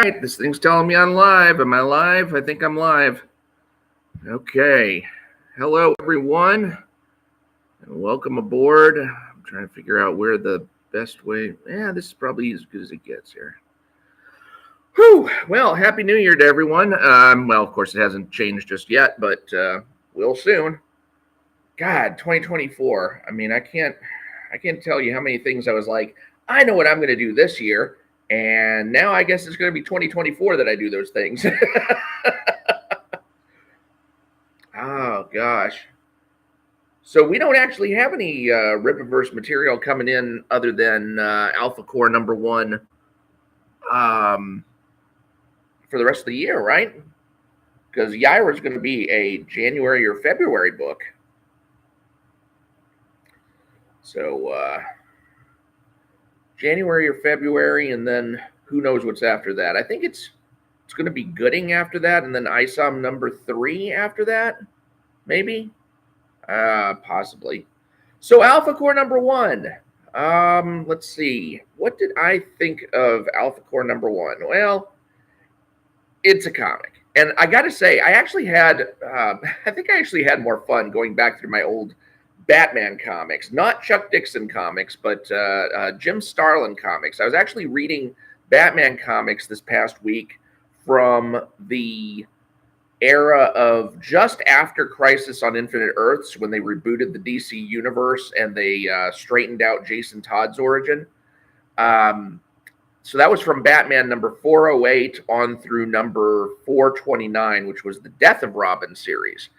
right, this thing's telling me I'm live. Am I live? I think I'm live. Okay. Hello, everyone, and welcome aboard. I'm trying to figure out where the best way. Yeah, this is probably as good as it gets here. Whew. Well, Happy New Year to everyone. Well, of course, it hasn't changed just yet, but will soon. God, 2024. I mean, I can't tell you how many things I was like, I know what I'm going to do this year. And now I guess it's going to be 2024 that I do those things. Oh, gosh. So we don't actually have any Rippaverse material coming in other than Alphacore #1 for the rest of the year, right? Because Yaira is going to be a January or February book. So January or February, and then who knows what's after that. I think it's going to be Gooding after that, and then ISOM #3 after that, maybe, possibly. So Alphacore #1. Let's see. What did I think of Alphacore #1? Well, it's a comic, and I got to say, I actually had, I think I actually had more fun going back through my old Batman comics, not Chuck Dixon comics, but Jim Starlin comics. I was actually reading Batman comics this past week from the era of just after Crisis on Infinite Earths, when they rebooted the DC universe and they straightened out Jason Todd's origin. So that was from Batman #408 on through #429, which was the Death of Robin series.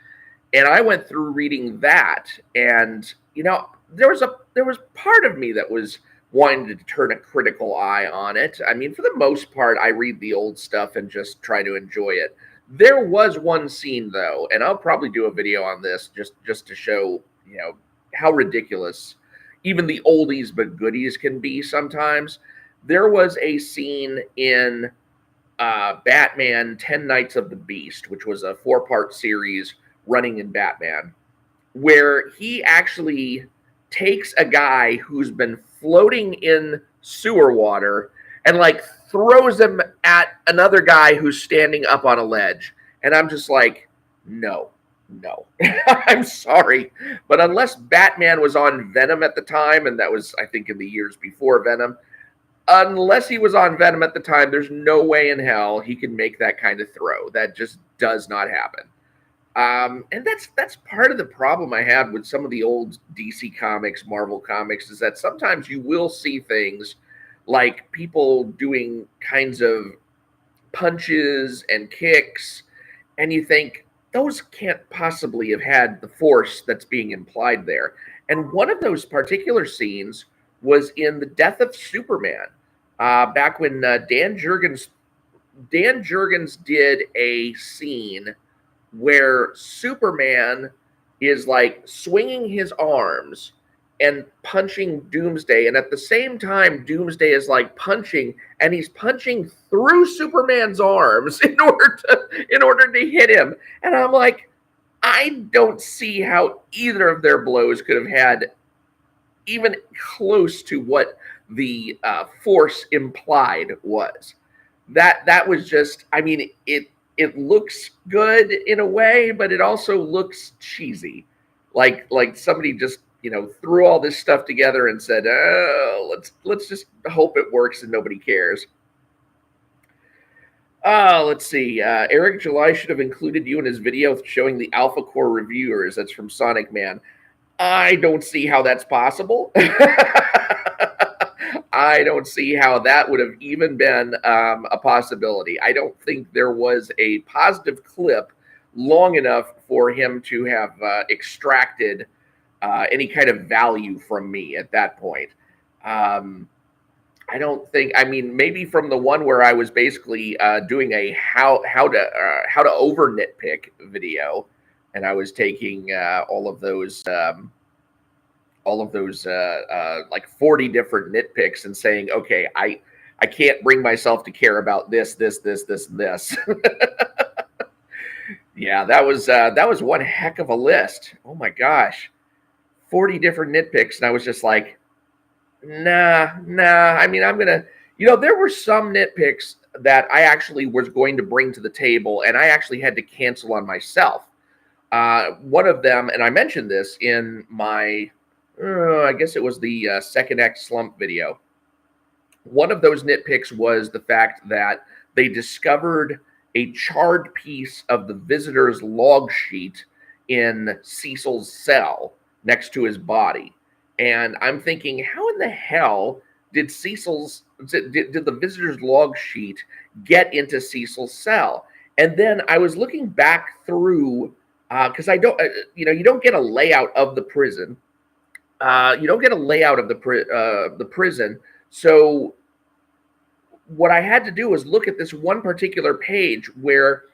And I went through reading that, and there was part of me that was wanting to turn a critical eye on it. I mean, for the most part, I read the old stuff and just try to enjoy it. There was one scene though, and I'll probably do a video on this just to show how ridiculous even the oldies but goodies can be sometimes. There was a scene in Batman 10 Nights of the Beast, which was a 4-part series running in Batman, where he actually takes a guy who's been floating in sewer water and throws him at another guy who's standing up on a ledge. And I'm just like, no. I'm sorry, but unless Batman was on Venom at the time, and that was, I think, in the years before Venom, unless he was on Venom at the time, there's no way in hell he can make that kind of throw. That just does not happen. And that's part of the problem I had with some of the old DC comics, Marvel comics, is that sometimes you will see things like people doing kinds of punches and kicks, and you think those can't possibly have had the force that's being implied there. And one of those particular scenes was in The Death of Superman, back when Dan Jurgens did a scene where Superman is swinging his arms and punching Doomsday, and at the same time Doomsday is punching, and he's punching through Superman's arms in order to hit him. And I'm like, I don't see how either of their blows could have had even close to what the force implied was. That was just, I mean, it looks good in a way, but it also looks cheesy. Like somebody just, threw all this stuff together and said, oh, let's just hope it works and nobody cares. Let's see. Eric July should have included you in his video showing the Alphacore reviewers. That's from Sonic Man. I don't see how that's possible. I don't see how that would have even been a possibility. I don't think there was a positive clip long enough for him to have extracted any kind of value from me at that point. I don't think. I mean, maybe from the one where I was basically doing a how to over nitpick video, and I was taking all of those 40 different nitpicks and saying, okay, I can't bring myself to care about this, and this. Yeah, that was one heck of a list. Oh my gosh, 40 different nitpicks, and I was just like, nah. I mean, I'm gonna, there were some nitpicks that I actually was going to bring to the table, and I actually had to cancel on myself. One of them, and I mentioned this in my, I guess it was the Second X Slump video. One of those nitpicks was the fact that they discovered a charred piece of the visitor's log sheet in Cecil's cell next to his body. And I'm thinking, how in the hell did the visitor's log sheet get into Cecil's cell? And then I was looking back through, because I don't, you don't get a layout of the prison. You don't get a layout of the prison. So what I had to do was look at this one particular page where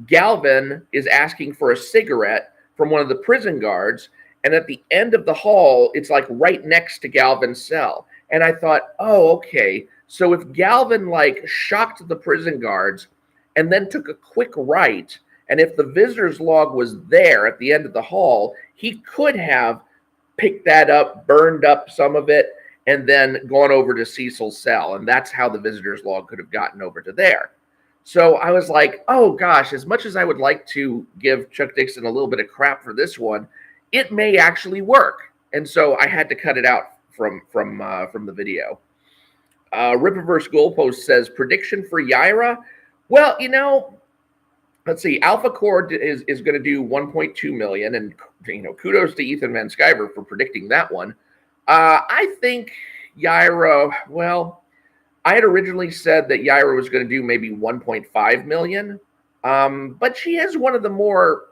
Galvin is asking for a cigarette from one of the prison guards, and at the end of the hall, it's like right next to Galvin's cell. And I thought, oh, okay. So if Galvin like shocked the prison guards and then took a quick right, and if the visitor's log was there at the end of the hall, he could have picked that up, burned up some of it, and then gone over to Cecil's cell. And that's how the visitor's log could have gotten over to there. So I was like, oh gosh, as much as I would like to give Chuck Dixon a little bit of crap for this one, it may actually work. And so I had to cut it out from the video. Rippaverse Goalpost says, prediction for Yaira? Well, let's see. Alphacore is going to do 1.2 million, and kudos to Ethan Van Sciver for predicting that one. I think Yaira, well, I had originally said that Yaira was going to do maybe 1.5 million, but she is one of the more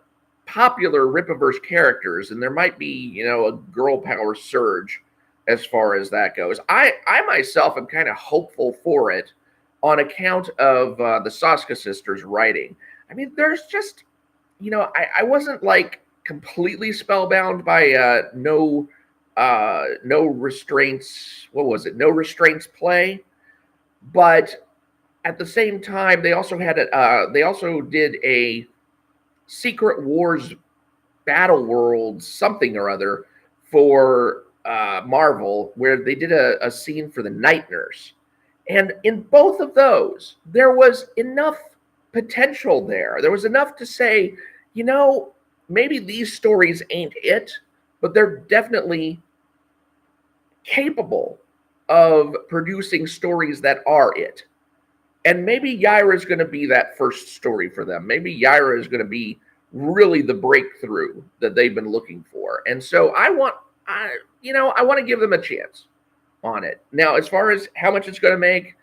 popular Rippaverse characters, and there might be, a girl power surge as far as that goes. I myself am kind of hopeful for it on account of the Saska sisters writing. I mean, there's just, I wasn't like completely spellbound by no restraints. What was it? No restraints play. But at the same time, they also did a Secret Wars Battle World something or other for Marvel, where they did a scene for the Night Nurse. And in both of those, there was enough potential there. There was enough to say, maybe these stories ain't it, but they're definitely capable of producing stories that are it. And maybe Yaira is going to be that first story for them. Maybe Yaira is going to be really the breakthrough that they've been looking for. And so I want to give them a chance on it. Now, as far as how much it's going to make,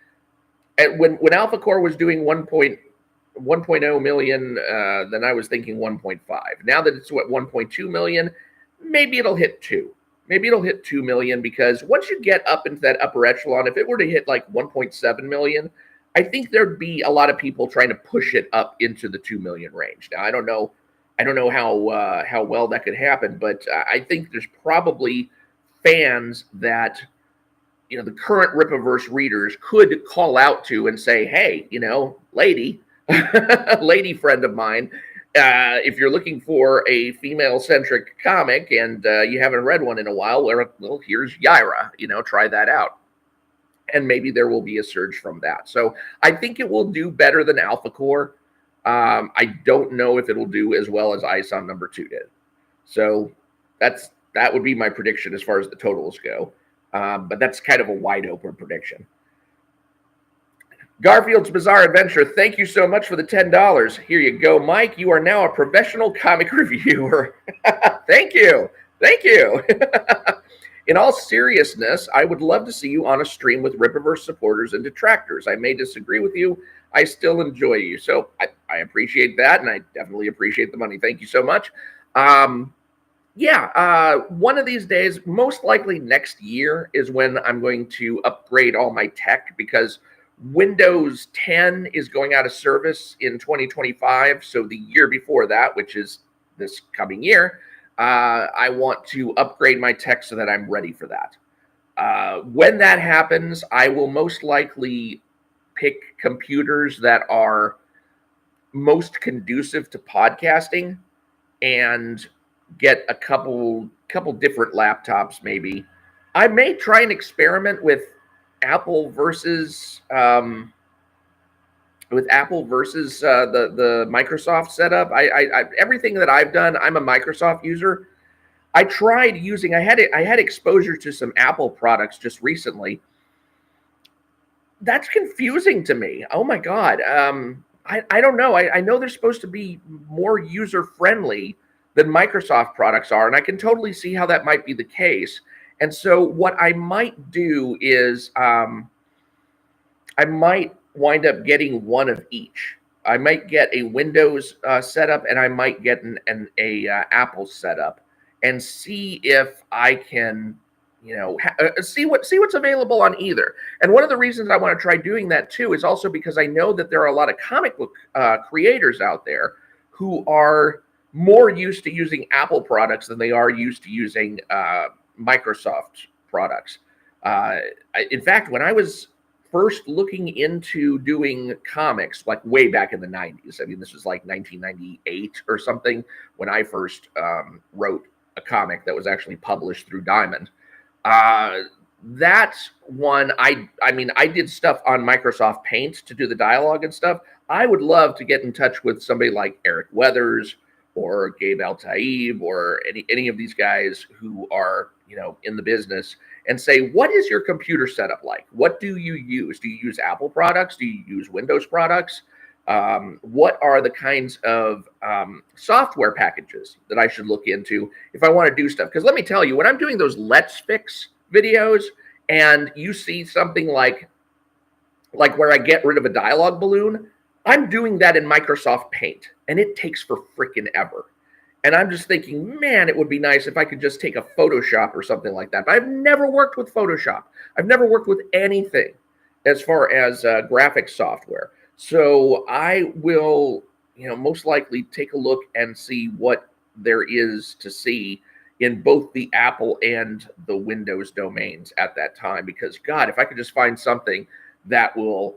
when Alphacore was doing 1.0 million, then I was thinking 1.5. Now that it's 1.2 million, maybe it'll hit 2. Maybe it'll hit 2 million, because once you get up into that upper echelon, if it were to hit like 1.7 million, I think there'd be a lot of people trying to push it up into the 2 million range. Now, I don't know how well that could happen, but I think there's probably fans that, the current Rippaverse readers could call out to and say, hey, lady, lady friend of mine, if you're looking for a female-centric comic and you haven't read one in a while, well, here's Yaira. Try that out. And maybe there will be a surge from that. So I think it will do better than Alphacore. I don't know if it'll do as well as Ice on number 2 did. So that would be my prediction as far as the totals go. But that's kind of a wide-open prediction. Garfield's Bizarre Adventure, thank you so much for the $10. Here you go, Mike. You are now a professional comic reviewer. Thank you. Thank you. In all seriousness, I would love to see you on a stream with Rippaverse supporters and detractors. I may disagree with you. I still enjoy you. So I appreciate that, and I definitely appreciate the money. Thank you so much. One of these days, most likely next year, is when I'm going to upgrade all my tech, because Windows 10 is going out of service in 2025. So the year before that, which is this coming year, I want to upgrade my tech so that I'm ready for that. When that happens, I will most likely pick computers that are most conducive to podcasting and get a couple different laptops maybe. I may try and experiment with Apple versus with Apple versus the Microsoft setup. I everything that I've done, I'm a Microsoft user. I tried using. I had exposure to some Apple products just recently. That's confusing to me. Oh my god. I don't know. I know they're supposed to be more user friendly than Microsoft products are, and I can totally see how that might be the case. And so what I might do is I might wind up getting one of each. I might get a Windows setup, and I might get a Apple setup, and see if I can, see what's available on either. And one of the reasons I want to try doing that too is also because I know that there are a lot of comic book creators out there who are more used to using Apple products than they are used to using Microsoft products. In fact, when I was first looking into doing comics, like way back in the 90s. I mean, this was like 1998 or something when I first wrote a comic that was actually published through Diamond. That one, I mean, I did stuff on Microsoft Paint to do the dialogue and stuff. I would love to get in touch with somebody like Eric Weathers or Gabe Altaib or any of these guys who are, in the business, and say, what is your computer setup like? What do you use? Do you use Apple products? Do you use Windows products? What are the kinds of software packages that I should look into if I want to do stuff? Because let me tell you, when I'm doing those Let's Fix videos and you see something like where I get rid of a dialogue balloon, I'm doing that in Microsoft Paint, and it takes for freaking ever. And I'm just thinking, man, it would be nice if I could just take a Photoshop or something like that. But I've never worked with Photoshop. I've never worked with anything as far as graphics software. So I will, most likely take a look and see what there is to see in both the Apple and the Windows domains at that time. Because, God, if I could just find something that will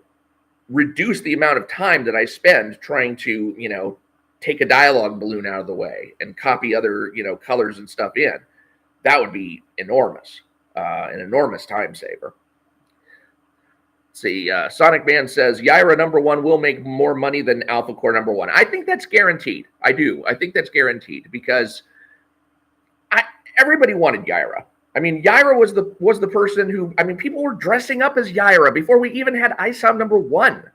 reduce the amount of time that I spend trying to, take a dialogue balloon out of the way and copy other, colors and stuff in, that would be enormous, an enormous time saver. Let's see, Sonic Man says, Yaira #1 will make more money than Alphacore #1. I think that's guaranteed. I do. I think that's guaranteed because everybody wanted Yaira. I mean, Yaira was the person who, I mean, people were dressing up as Yaira before we even had ISOM #1.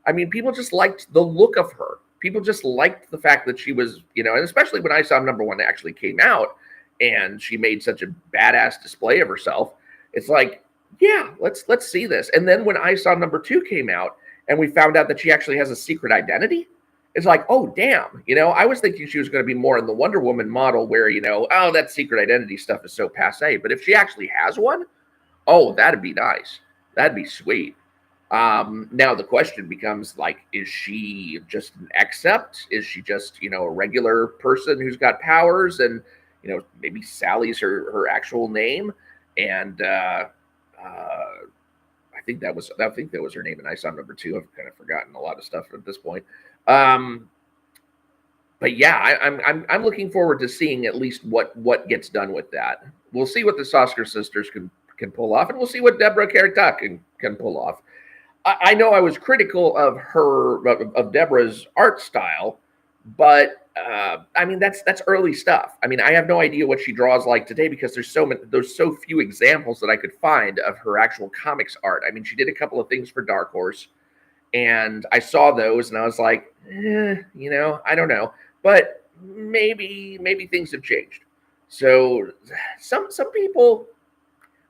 I mean, people just liked the look of her. People just liked the fact that she was, and especially when ISOM #1 actually came out and she made such a badass display of herself. It's like, yeah, let's see this. And then when ISOM #2 came out and we found out that she actually has a secret identity, it's like, oh, damn. I was thinking she was going to be more in the Wonder Woman model where, oh, that secret identity stuff is so passe. But if she actually has one, oh, that'd be nice. That'd be sweet. Now the question becomes, like, is she just an accept? Is she just, a regular person who's got powers and, maybe Sally's her actual name? And I think that was her name in ISOM #2. I've kind of forgotten a lot of stuff at this point. But yeah, I'm looking forward to seeing at least what gets done with that. We'll see what the Sosker sisters can pull off, and we'll see what Deborah Kerta can pull off. I know I was critical of Deborah's art style, but I mean that's early stuff. I mean, I have no idea what she draws like today because there's so few examples that I could find of her actual comics art. I mean, she did a couple of things for Dark Horse, and I saw those, and I was like, I don't know, but maybe things have changed. So some people,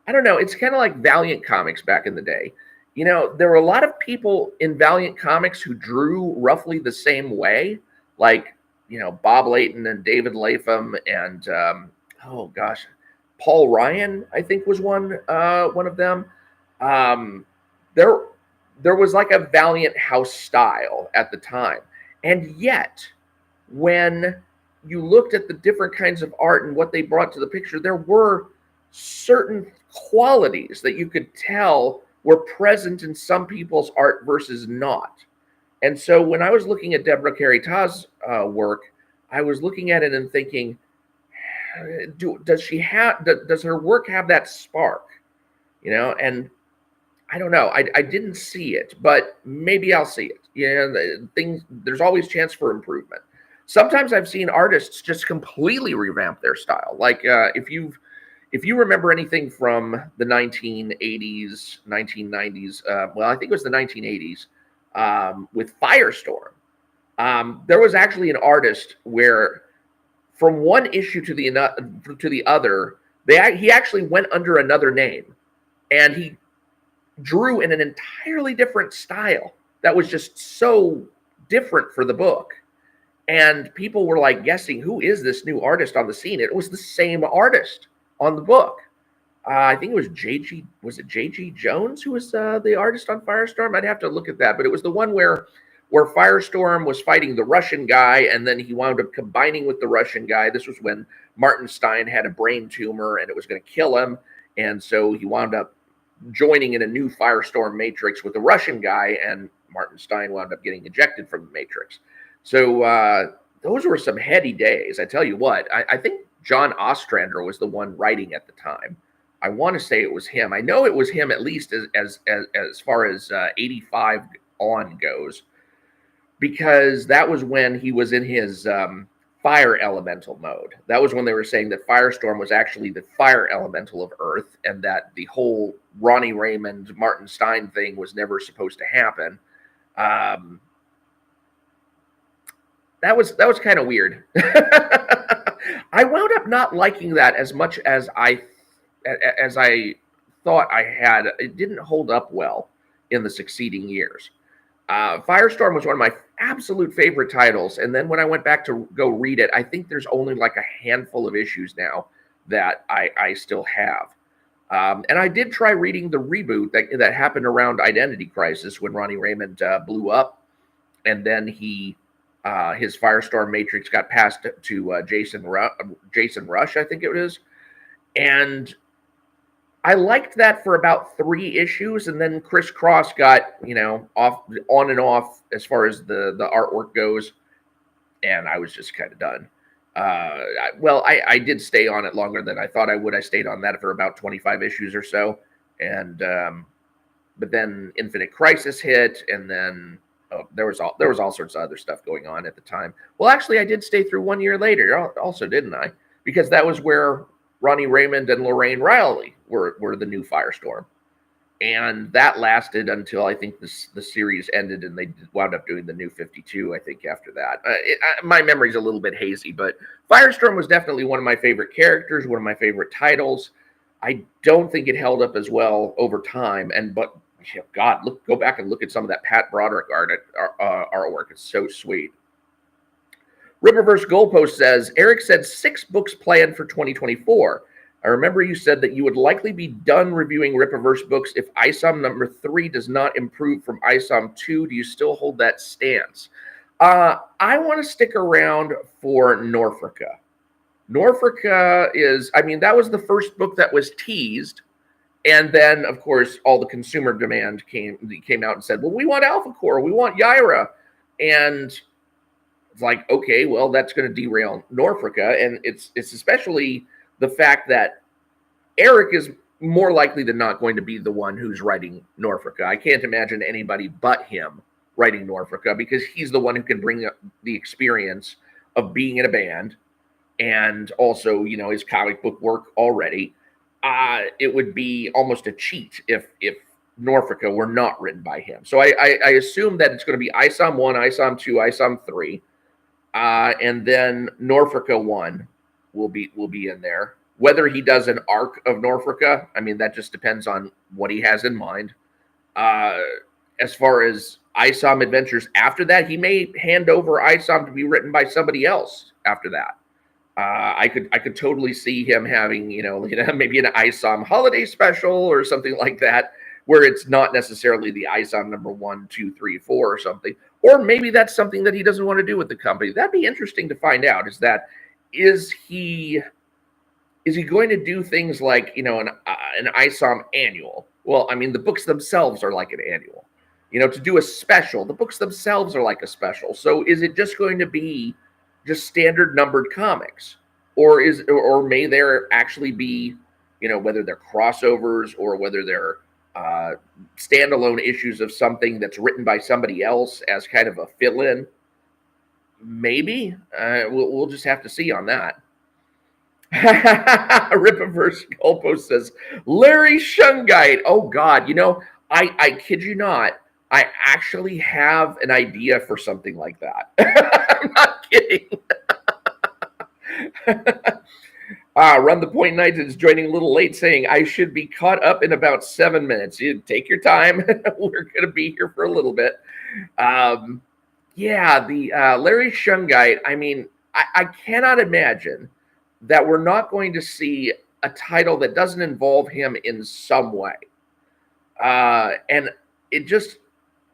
I don't know. It's kind of like Valiant Comics back in the day. There were a lot of people in Valiant Comics who drew roughly the same way, like, Bob Layton and David Latham and, oh gosh, Paul Ryan, I think was one of them. There was like a Valiant House style at the time. And yet, when you looked at the different kinds of art and what they brought to the picture, there were certain qualities that you could tell were present in some people's art versus not. And so when I was looking at Deborah Kerta's work, I was looking at it and thinking, does her work have that spark? And I don't know. I didn't see it, but maybe I'll see it. Yeah, there's always chance for improvement. Sometimes I've seen artists just completely revamp their style. Like if you remember anything from the 1980s, 1990s, well, I think it was the 1980s, with Firestorm. There was actually an artist where, from one issue to the other, he actually went under another name, and he drew in an entirely different style that was just so different for the book. And people were like guessing, who is this new artist on the scene? It was the same artist on the book. I think it was JG. Was it JG Jones who was the artist on Firestorm? I'd have to look at that, but it was the one where Firestorm was fighting the Russian guy, and then he wound up combining with the Russian guy. This was when Martin Stein had a brain tumor, and it was going to kill him, and so he wound up joining in a new Firestorm Matrix with the Russian guy, and Martin Stein wound up getting ejected from the Matrix. So those were some heady days. I tell you what, I think John Ostrander was the one writing at the time. I want to say it was him. I know it was him, at least as far as 85 on goes, because that was when he was in his fire elemental mode. That was when they were saying that Firestorm was actually the fire elemental of Earth, and that the whole Ronnie Raymond, Martin Stein thing was never supposed to happen. That was kind of weird. I wound up not liking that as much as I thought I had. It didn't hold up well in the succeeding years. Firestorm was one of my absolute favorite titles, and then when I went back to go read it, I think there's only like a handful of issues now that I still have. And I did try reading the reboot that happened around Identity Crisis when Ronnie Raymond blew up, and then his Firestorm Matrix got passed to Jason Rush, I think it was, and I liked that for about 3 issues, and then Chris Cross got, on and off as far as the artwork goes, and I was just kind of done. I did stay on it longer than I thought I would. I stayed on that for about 25 issues or so, and but then Infinite Crisis hit, and then there was all sorts of other stuff going on at the time. Well, actually, I did stay through 1 year later, also, didn't I? Because that was where Ronnie Raymond and Lorraine Riley were the new Firestorm. And that lasted until I think the series ended, and they wound up doing the new 52, I think, after that. My memory's a little bit hazy, but Firestorm was definitely one of my favorite characters, one of my favorite titles. I don't think it held up as well over time. But God, go back and look at some of that Pat Broderick artwork. It's so sweet. Rippaverse Goalpost says, Eric said 6 books planned for 2024. I remember you said that you would likely be done reviewing Rippaverse books if ISOM number 3 does not improve from ISOM 2. Do you still hold that stance? I want to stick around for Norfolka. Norfolka that was the first book that was teased. And then, of course, all the consumer demand came out and said, well, we want Alphacore, we want Yaira. And it's like, okay, well, that's going to derail Norfolka. And it's especially the fact that Eric is more likely than not going to be the one who's writing Norfolka. I can't imagine anybody but him writing Norfolka, because he's the one who can bring up the experience of being in a band, and also, his comic book work already. It would be almost a cheat if Norfolka were not written by him. So I assume that it's going to be ISOM 1, ISOM 2, ISOM 3, and then Norfolka 1 will be in there. Whether he does an arc of Norfolka, that just depends on what he has in mind. As far as ISOM adventures after that, he may hand over ISOM to be written by somebody else after that. I could totally see him having, maybe an ISOM holiday special or something like that, where it's not necessarily the ISOM number 1, 2, 3, 4 or something. Or maybe that's something that he doesn't want to do with the company. That'd be interesting to find out. Is he going to do things like, an ISOM annual? Well, the books themselves are like an annual. To do a special, the books themselves are like a special. So is it just going to be just standard numbered comics? Or may there actually be, whether they're crossovers or whether they're uh, standalone issues of something that's written by somebody else as kind of a fill-in. Maybe we'll just have to see on that. Rippaverse Goalpost says Larry Shungite. Oh God, I kid you not. I actually have an idea for something like that. I'm not kidding. Run the Point Knight is joining a little late, saying I should be caught up in about 7 minutes. You take your time. We're going to be here for a little bit. Yeah, the Larry Shungite. I mean, I cannot imagine that we're not going to see a title that doesn't involve him in some way. And it just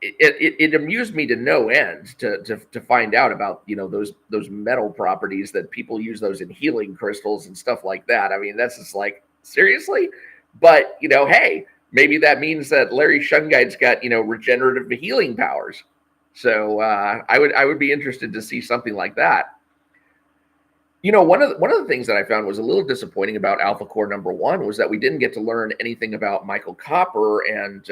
it amused me to no end to find out about those metal properties that people use those in healing crystals and stuff like that. I mean, that's just like, seriously. But hey, maybe that means that Larry Shungite's got regenerative healing powers. So I would be interested to see something like that. One of the things that I found was a little disappointing about Alphacore #1 was that we didn't get to learn anything about Michael Copper and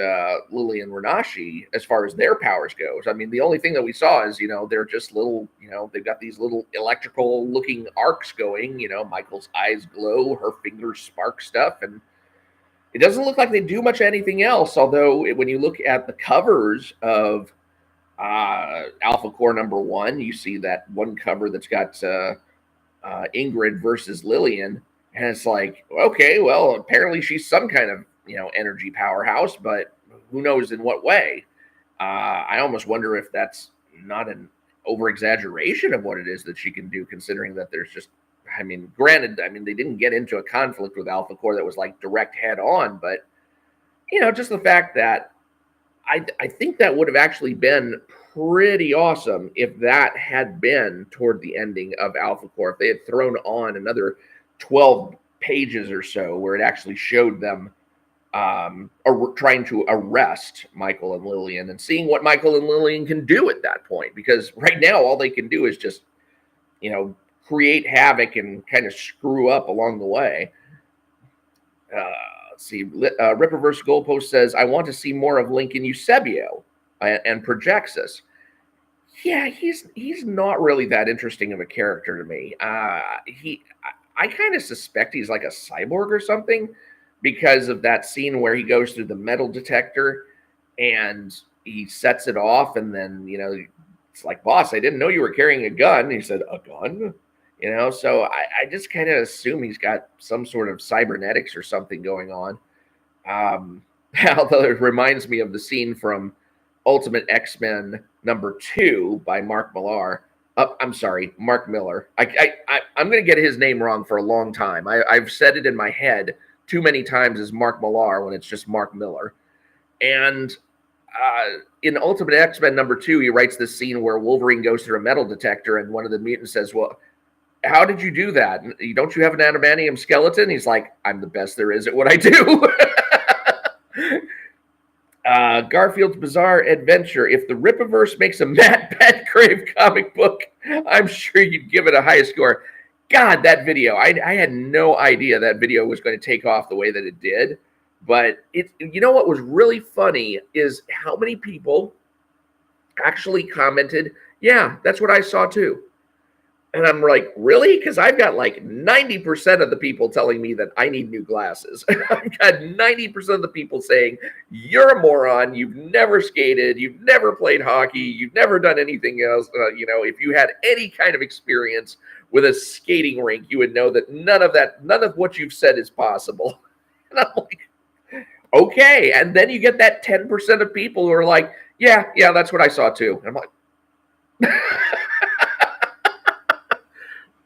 Lillian Renashi as far as their powers goes. I mean, the only thing that we saw is they're just little they've got these little electrical looking arcs going. Michael's eyes glow, her fingers spark stuff, and it doesn't look like they do much anything else. Although when you look at the covers of Alphacore #1, you see that one cover that's got Ingrid versus Lillian, and it's like, okay, well, apparently she's some kind of energy powerhouse, but who knows in what way. I almost wonder if that's not an over exaggeration of what it is that she can do, considering that there's just, I mean, granted, they didn't get into a conflict with Alphacore that was like direct head on, but just the fact that I think that would have actually been pretty awesome if that had been toward the ending of Alphacore. If they had thrown on another 12 pages or so where it actually showed them trying to arrest Michael and Lillian and seeing what Michael and Lillian can do at that point. Because right now, all they can do is just, create havoc and kind of screw up along the way. Let's see. Rippaverse Goalpost says, I want to see more of Lincoln Eusebio and Projexus. Yeah, he's not really that interesting of a character to me. I kind of suspect he's like a cyborg or something because of that scene where he goes through the metal detector and he sets it off, and then it's like, boss, I didn't know you were carrying a gun. He said, a gun? So I just kind of assume he's got some sort of cybernetics or something going on. Although it reminds me of the scene from Ultimate X-Men #2 by Mark Millar. I'm sorry, Mark Miller. I'm going to get his name wrong for a long time. I've said it in my head too many times as Mark Millar when it's just Mark Miller. And in Ultimate X-Men #2, he writes this scene where Wolverine goes through a metal detector, and one of the mutants says, well, how did you do that? Don't you have an adamantium skeleton? He's like, I'm the best there is at what I do. Garfield's Bizarre Adventure. If the Rippaverse makes a Matt Petgrave comic book, I'm sure you'd give it a high score. God, that video. I had no idea that video was going to take off the way that it did. But what was really funny is how many people actually commented, yeah, that's what I saw too. And I'm like, really? Because I've got like 90% of the people telling me that I need new glasses. I've got 90% of the people saying, you're a moron. You've never skated. You've never played hockey. You've never done anything else. If you had any kind of experience with a skating rink, you would know that none of what you've said is possible. And I'm like, okay. And then you get that 10% of people who are like, yeah, that's what I saw too. And I'm like,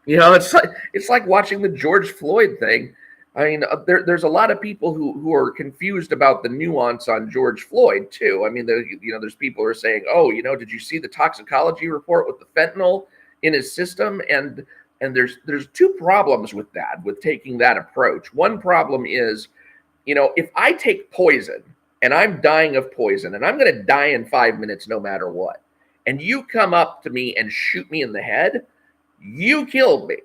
it's like watching the George Floyd thing. I mean, there's a lot of people who are confused about the nuance on George Floyd too. I mean, there's people who are saying, oh, did you see the toxicology report with the fentanyl in his system? And there's two problems with that, with taking that approach. One problem is, if I take poison and I'm dying of poison and I'm going to die in 5 minutes no matter what, and you come up to me and shoot me in the head, you killed me.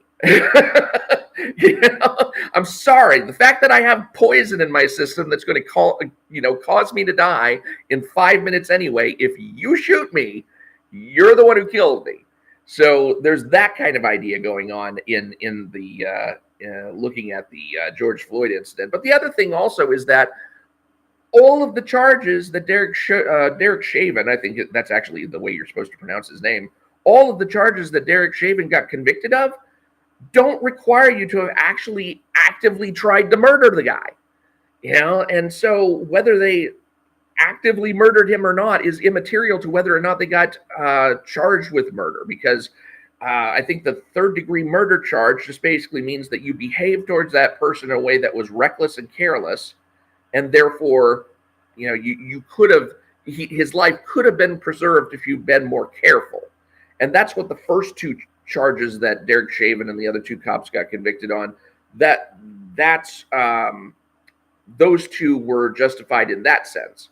You know? I'm sorry. The fact that I have poison in my system that's going to cause me to die in 5 minutes anyway. If you shoot me, you're the one who killed me. So there's that kind of idea going on in the looking at the George Floyd incident. But the other thing also is that all of the charges that Derek Chauvin, I think that's actually the way you're supposed to pronounce his name, all of the charges that Derek Chauvin got convicted of don't require you to have actually actively tried to murder the guy. And so whether they actively murdered him or not is immaterial to whether or not they got charged with murder, because I think the third-degree murder charge just basically means that you behaved towards that person in a way that was reckless and careless, and therefore, you could have his life could have been preserved if you'd been more careful. And that's what the first two charges that Derek Chauvin and the other two cops got convicted on. That's those two were justified in that sense.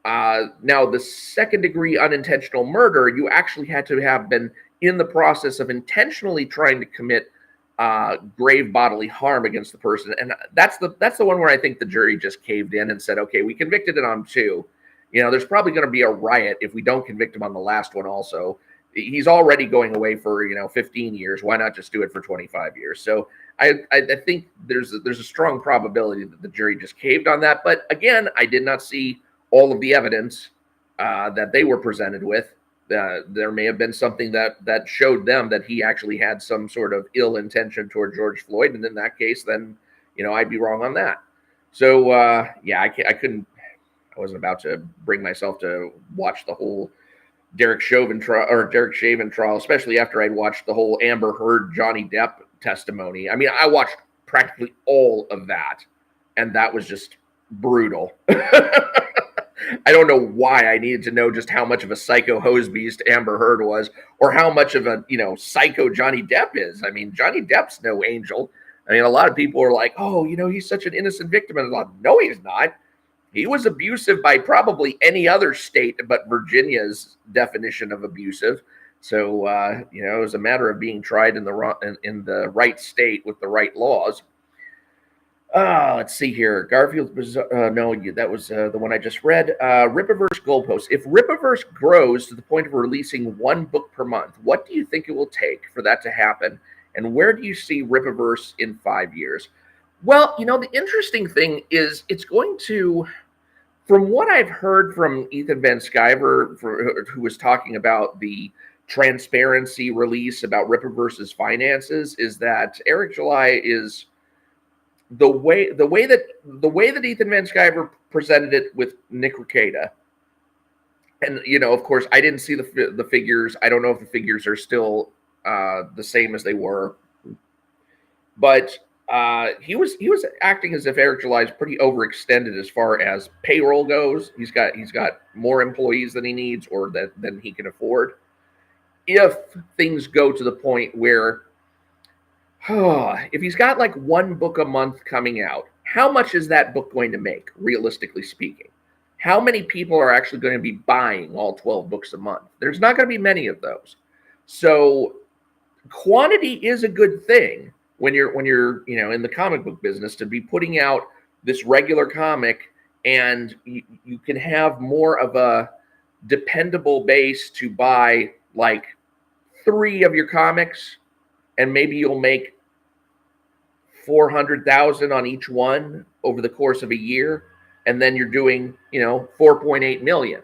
Now, the second-degree unintentional murder, you actually had to have been in the process of intentionally trying to commit grave bodily harm against the person, and that's the one where I think the jury just caved in and said, okay, we convicted it on two. There's probably going to be a riot if we don't convict him on the last one also. He's already going away for 15 years. Why not just do it for 25 years? So I think there's a strong probability that the jury just caved on that. But again, I did not see all of the evidence that they were presented with. There may have been something that showed them that he actually had some sort of ill intention toward George Floyd, and in that case, then I'd be wrong on that. So I couldn't. I wasn't about to bring myself to watch the whole Derek Chauvin trial, especially after I'd watched the whole Amber Heard Johnny Depp testimony. I mean, I watched practically all of that, and that was just brutal. I don't know why I needed to know just how much of a psycho hosebeast Amber Heard was, or how much of a psycho Johnny Depp is. I mean, Johnny Depp's no angel. I mean, a lot of people are like, oh, he's such an innocent victim, and I'm like, no, he's not. He was abusive by probably any other state but Virginia's definition of abusive. So it was a matter of being tried in the right state with the right laws. Let's see here. Garfield was that was the one I just read. Rippaverse goalposts. If Rippaverse grows to the point of releasing one book per month, what do you think it will take for that to happen? And where do you see Rippaverse in 5 years? Well, the interesting thing is it's going to, from what I've heard from Ethan Van Sciver, who was talking about the transparency release about Rippaverse's finances, is that Eric July is the way that Ethan Van Sciver presented it with Nick Rekieta. And of course, I didn't see the figures. I don't know if the figures are still the same as they were, but he was acting as if Eric July is pretty overextended as far as payroll goes. He's got more employees than he needs or than he can afford. If things go to the point where if he's got like one book a month coming out, how much is that book going to make, realistically speaking? How many people are actually going to be buying all 12 books a month? There's not going to be many of those. So quantity is a good thing when you're in the comic book business, to be putting out this regular comic, and you can have more of a dependable base to buy like 3 of your comics, and maybe you'll make $400,000 on each one over the course of a year, and then you're doing $4.8 million.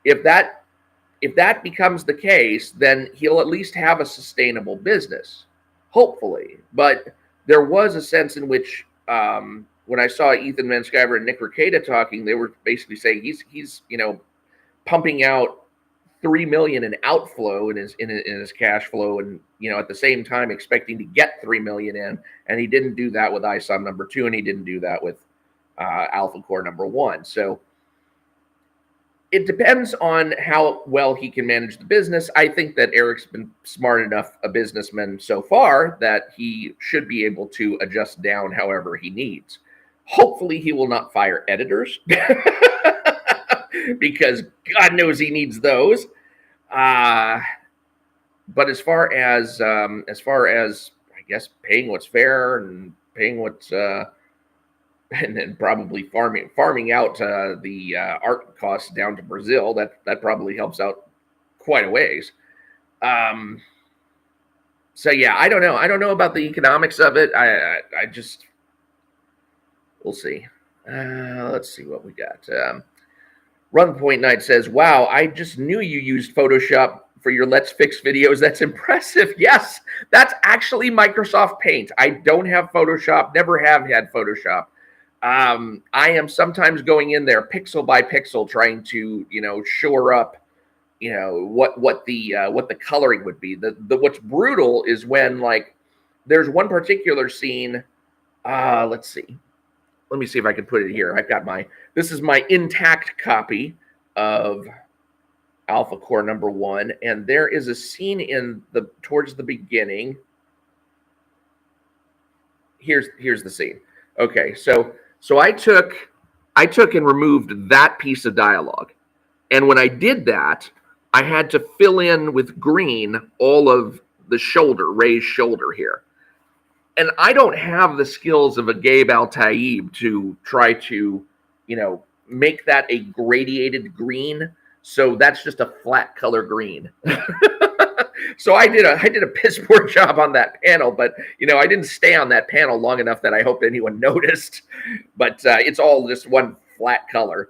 If that becomes the case, then he'll at least have a sustainable business, hopefully. But there was a sense in which when I saw Ethan Van Sciver and Nick Rekieta talking, they were basically saying he's pumping out $3 million in outflow in his cash flow, and at the same time expecting to get $3 million in, and he didn't do that with ISOM number 2, and he didn't do that with Alphacore number 1. So it depends on how well he can manage the business. I think that Eric's been smart enough a businessman so far that he should be able to adjust down however he needs. Hopefully he will not fire editors because God knows he needs those. But as far as I guess paying what's fair and paying what's and then probably farming out the art costs down to Brazil. That probably helps out quite a ways. So yeah, I don't know. I don't know about the economics of it. I just, we'll see. Let's see what we got. Run Point Night says, "Wow, I just knew you used Photoshop for your Let's Fix videos. That's impressive." Yes, that's actually Microsoft Paint. I don't have Photoshop. Never have had Photoshop. I am sometimes going in there pixel by pixel, trying to shore up what the coloring would be. The what's brutal is when, like, there's one particular scene. Let's see. Let me see if I can put it here. I've got this is my intact copy of Alphacore #1, and there is a scene towards the beginning. Here's the scene. Okay, so I took and removed that piece of dialogue, and when I did that, I had to fill in with green all of the raised shoulder here. And I don't have the skills of a Gabe Al-Taib to try to, make that a gradiated green. So that's just a flat color green. So I did a piss poor job on that panel, but I didn't stay on that panel long enough that I hope anyone noticed. But it's all just one flat color.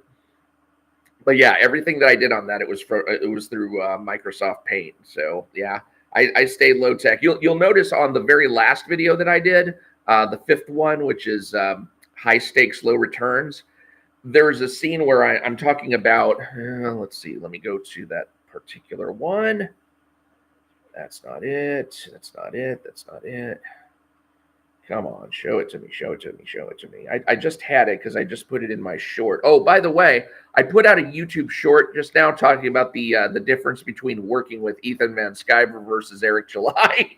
But yeah, everything that I did on that, it was through Microsoft Paint. So yeah. I stayed low tech. You'll notice on the very last video that I did, the 5th one, which is high stakes, low returns. There's a scene where I'm talking about. Let's see. Let me go to that particular one. That's not it. That's not it. That's not it. Come on, show it to me. Show it to me. Show it to me. I just had it because I just put it in my short. Oh, by the way, I put out a YouTube short just now talking about the difference between working with Ethan Van Sciver versus Eric July.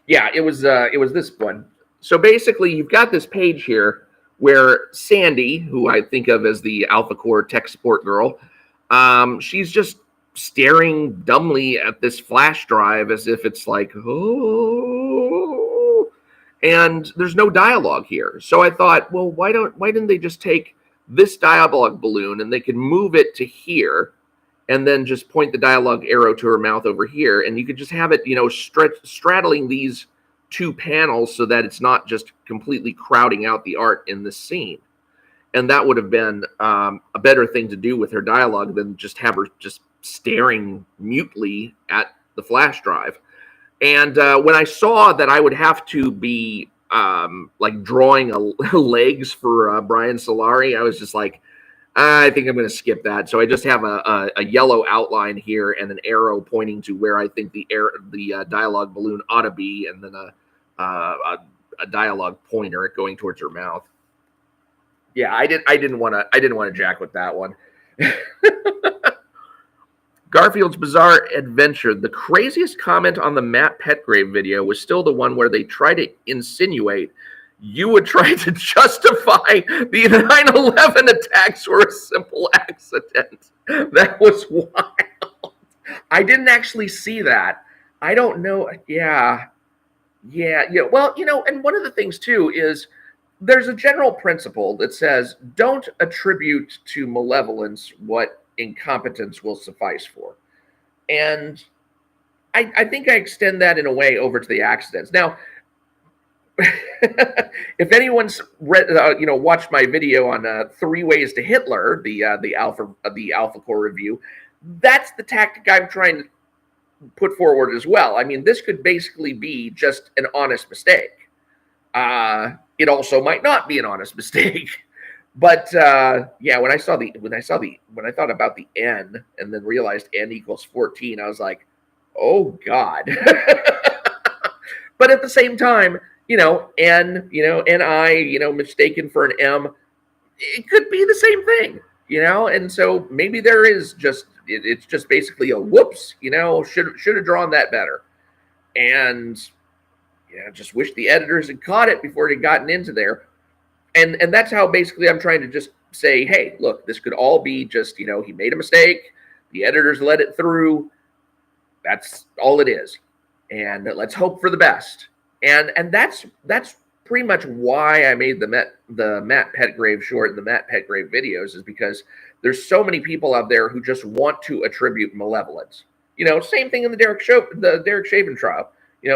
Yeah, it was this one. So basically, you've got this page here where Sandy, who I think of as the Alphacore tech support girl, she's just staring dumbly at this flash drive as if it's like, oh, and there's no dialogue here. So I thought, well, why didn't they just take this dialogue balloon and they could move it to here and then just point the dialogue arrow to her mouth over here, and you could just have it, straddling these two panels so that it's not just completely crowding out the art in this scene. And that would have been a better thing to do with her dialogue than just have her just staring mutely at the flash drive. And when I saw that I would have to be like drawing legs for Brian Solari, I was just like, I think I'm going to skip that. So I just have a yellow outline here and an arrow pointing to where I think the dialogue balloon ought to be, and then a dialogue pointer going towards her mouth. Yeah, I didn't want to jack with that one. Garfield's Bizarre Adventure. The craziest comment on the Matt Petgrave video was still the one where they try to insinuate you would try to justify the 9/11 attacks were a simple accident. That was wild. I didn't actually see that. I don't know. Yeah. Well, and one of the things too is there's a general principle that says don't attribute to malevolence what incompetence will suffice for. And I think I extend that in a way over to the accidents. Now, if anyone's read, watched my video on 3 Ways to Hitler, the Alphacore review, that's the tactic I'm trying to put forward as well. I mean, this could basically be just an honest mistake. It also might not be an honest mistake. But yeah, when I thought about the N and then realized N equals 14, I was like, oh God. But at the same time, N, NI, mistaken for an M, it could be the same thing, and so maybe there is it's just basically a whoops, should have drawn that better. And just wish the editors had caught it before it had gotten into there. And that's how basically I'm trying to just say, hey, look, this could all be just, he made a mistake. The editors let it through. That's all it is. and let's hope for the best. And that's pretty much why I made the Matt Petgrave short and the Matt Petgrave videos, is because there's so many people out there who just want to attribute malevolence. Same thing in the Derek Chauvin trial.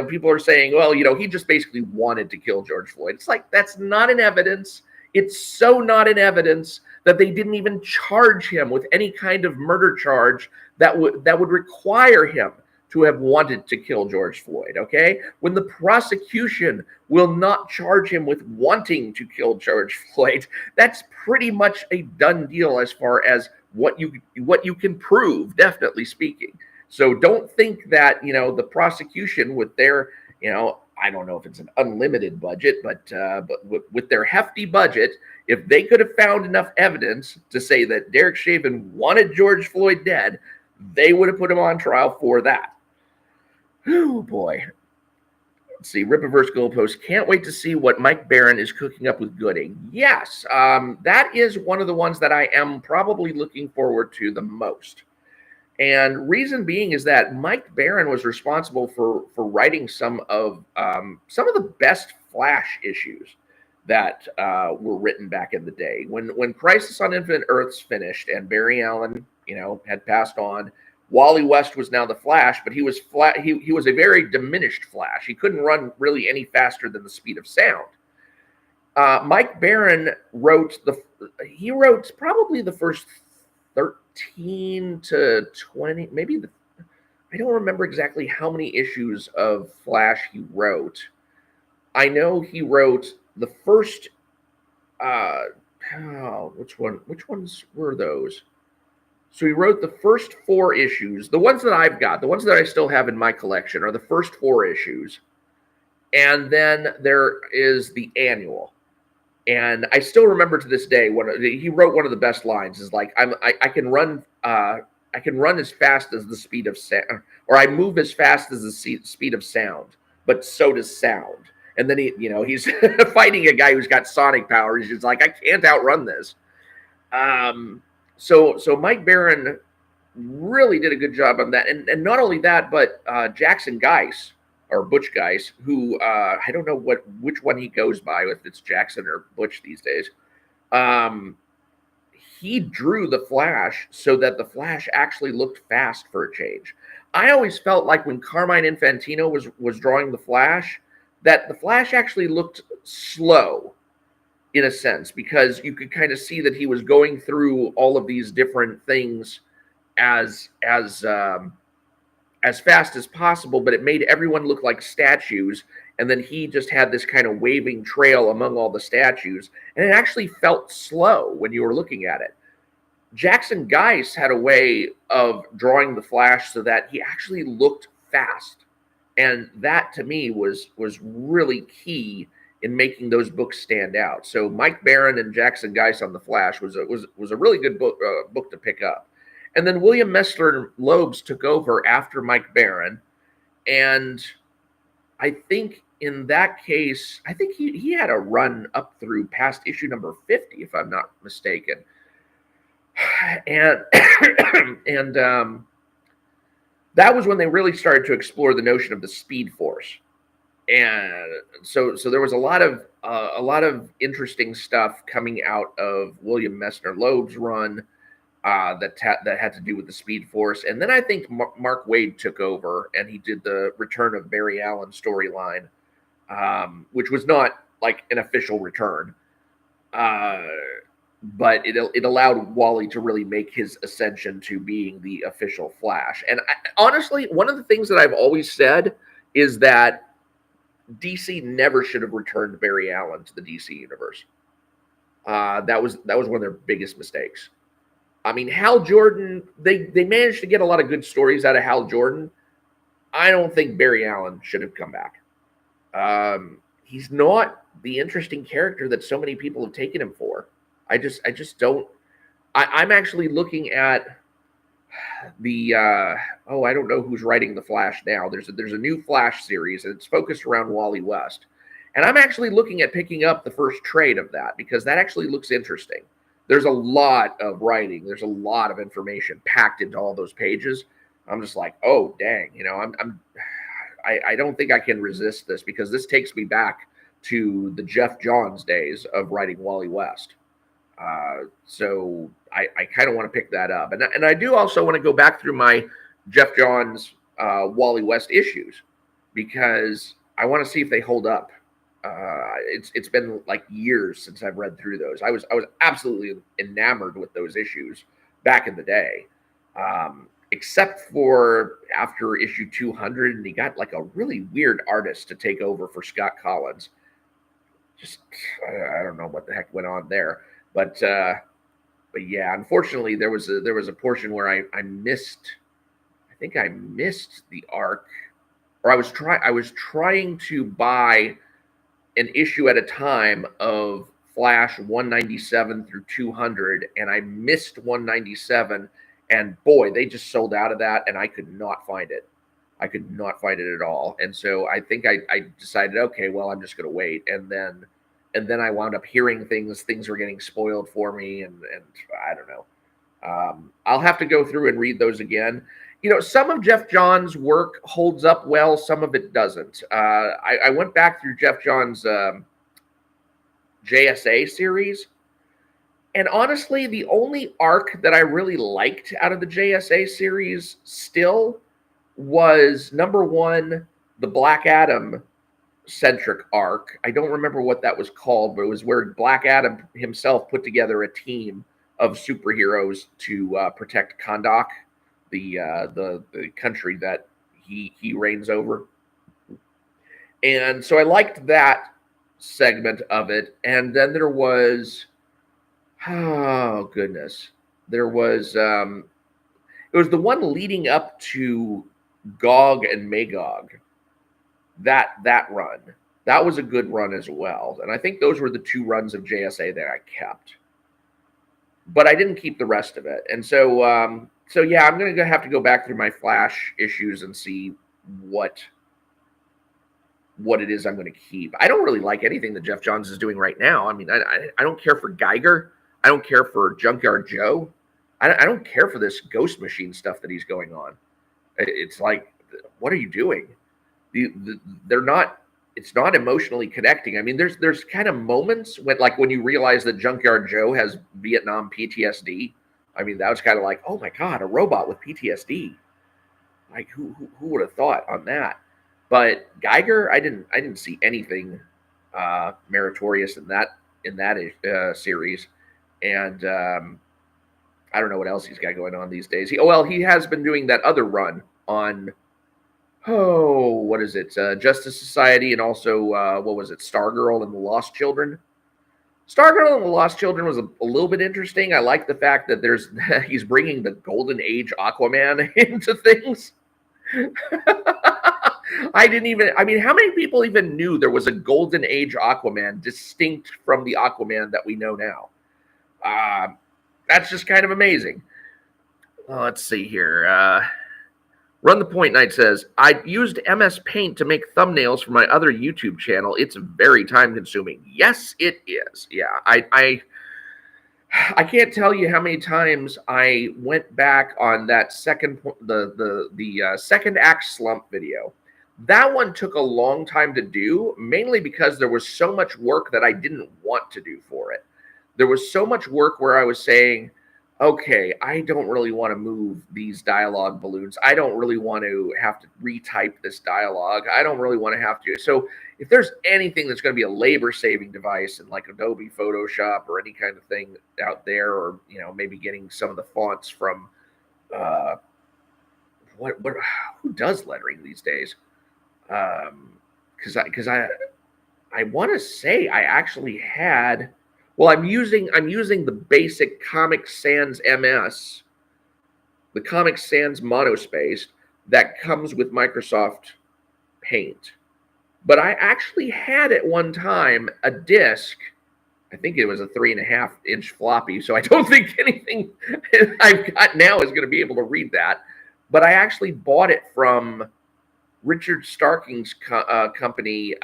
People are saying, well, he just basically wanted to kill George Floyd. It's like, that's not in evidence. It's so not in evidence that they didn't even charge him with any kind of murder charge that would require him to have wanted to kill George Floyd, okay? When the prosecution will not charge him with wanting to kill George Floyd, that's pretty much a done deal as far as what you can prove, definitely speaking. So don't think that, the prosecution with their, I don't know if it's an unlimited budget, but with their hefty budget, if they could have found enough evidence to say that Derek Chauvin wanted George Floyd dead, they would have put him on trial for that. Oh boy. Let's see. Rippaverse Goalpost. Can't wait to see what Mike Barron is cooking up with Gooding. Yes, that is one of the ones that I am probably looking forward to the most. And reason being is that Mike Barron was responsible for writing some of the best Flash issues that were written back in the day. When Crisis on Infinite Earths finished and Barry Allen, had passed on, Wally West was now the Flash, but he was he was a very diminished Flash. He couldn't run really any faster than the speed of sound. Mike Barron wrote probably the first 13 to 20, maybe I don't remember exactly how many issues of Flash he wrote. I know he wrote the first which ones were those? So he wrote the first 4 issues. The ones that I've got, the ones that I still have in my collection, are the first 4 issues. And then there is the annual. And I still remember to this day when he wrote one of the best lines is like, I can run as fast as the speed of sound, or I move as fast as the speed of sound, but so does sound. And then he's fighting a guy who's got sonic power. He's just like, I can't outrun this. So Mike Barron really did a good job on that. And not only that, but Jackson Geis, or Butch Geis, who I don't know which one he goes by, if it's Jackson or Butch these days. He drew the Flash so that the Flash actually looked fast for a change. I always felt like when Carmine Infantino was drawing the Flash, that the Flash actually looked slow, in a sense, because you could kind of see that he was going through all of these different things as fast as possible, but it made everyone look like statues. And then he just had this kind of waving trail among all the statues, and it actually felt slow when you were looking at it. Jackson Geis had a way of drawing the Flash so that he actually looked fast, and that to me was really key in making those books stand out. So Mike Barron and Jackson Geis on the Flash was a really good book to pick up. And then William Messner Loebs took over after Mike Barron, and I think in that case, I think he had a run up through past issue number 50, if I'm not mistaken. And that was when they really started to explore the notion of the Speed Force. And so there was a lot of interesting stuff coming out of William Messner Loeb's run that had to do with the Speed Force. And then I think Mark Waid took over, and he did the Return of Barry Allen storyline, which was not like an official return, but it allowed Wally to really make his ascension to being the official Flash. And honestly, one of the things that I've always said is that DC never should have returned Barry Allen to the DC universe. That was one of their biggest mistakes. I mean, Hal Jordan, they managed to get a lot of good stories out of Hal Jordan. I don't think Barry Allen should have come back. He's not the interesting character that so many people have taken him for. I just don't. I'm actually looking at the I don't know who's writing the Flash now. There's a new Flash series, and it's focused around Wally West. And I'm actually looking at picking up the first trade of that, because that actually looks interesting. There's a lot of writing. There's a lot of information packed into all those pages. I'm just like, oh dang, I don't think I can resist this, because this takes me back to the Jeff Johns days of writing Wally West. So I kind of want to pick that up. And I do also want to go back through my Jeff Johns Wally West issues, because I want to see if they hold up. It's been like years since I've read through those. I was absolutely enamored with those issues back in the day, except for after issue 200, and he got like a really weird artist to take over for Scott Collins. Just I don't know what the heck went on there, but yeah, unfortunately there was a portion where I missed. I think I missed the arc, or I was trying to buy an issue at a time of Flash 197 through 200, and I missed 197, and boy, they just sold out of that, and I could not find it. I could not find it at all. And so I think I decided, okay, well, I'm just going to wait. And then I wound up hearing things were getting spoiled for me, and I don't know. I'll have to go through and read those again. You know, some of Jeff Johns' work holds up well, some of it doesn't. I went back through Jeff Johns' JSA series, and honestly, the only arc that I really liked out of the JSA series still was #1, the Black Adam centric arc. I don't remember what that was called, but it was where Black Adam himself put together a team of superheroes to protect Kahndaq, the country that he reigns over. And so I liked that segment of it. And then there was, oh goodness, there was it was the one leading up to Gog and Magog. That run, that was a good run as well. And I think those were the 2 runs of JSA that I kept, but I didn't keep the rest of it. And so so yeah, I'm going to have to go back through my Flash issues and see what it is I'm going to keep. I don't really like anything that Jeff Johns is doing right now. I mean, I don't care for Geiger. I don't care for Junkyard Joe. I don't care for this Ghost Machine stuff that he's going on. It's like, what are you doing? They're not. It's not emotionally connecting. I mean, there's kind of moments when you realize that Junkyard Joe has Vietnam PTSD. I mean, that was kind of like, oh my God, a robot with PTSD. Like, who would have thought on that? But Geiger, I didn't see anything meritorious in that series, and I don't know what else he's got going on these days. He has been doing that other run on, what is it? Justice Society, and also what was it? Stargirl and the Lost Children. Stargirl and the Lost Children was a little bit interesting. I like the fact that he's bringing the Golden Age Aquaman into things. I mean, how many people even knew there was a Golden Age Aquaman distinct from the Aquaman that we know now? That's just kind of amazing. Let's see here. Run the Point Night says, I used MS Paint to make thumbnails for my other YouTube channel. It's very time consuming. Yes, it is. Yeah, I can't tell you how many times I went back on that second act slump video. That one took a long time to do, mainly because there was so much work that I didn't want to do for it. There was so much work where I was saying, okay, I don't really want to move these dialogue balloons. I don't really want to have to retype this dialogue. I don't really want to have to. So if there's anything that's going to be a labor-saving device in like Adobe Photoshop or any kind of thing out there, or maybe getting some of the fonts from who does lettering these days? Because I want to say I actually had. Well, I'm using the basic Comic Sans MS, the Comic Sans monospaced that comes with Microsoft Paint. But I actually had at one time a disc. I think it was a 3.5-inch floppy, so I don't think anything I've got now is going to be able to read that. But I actually bought it from Richard Starking's company.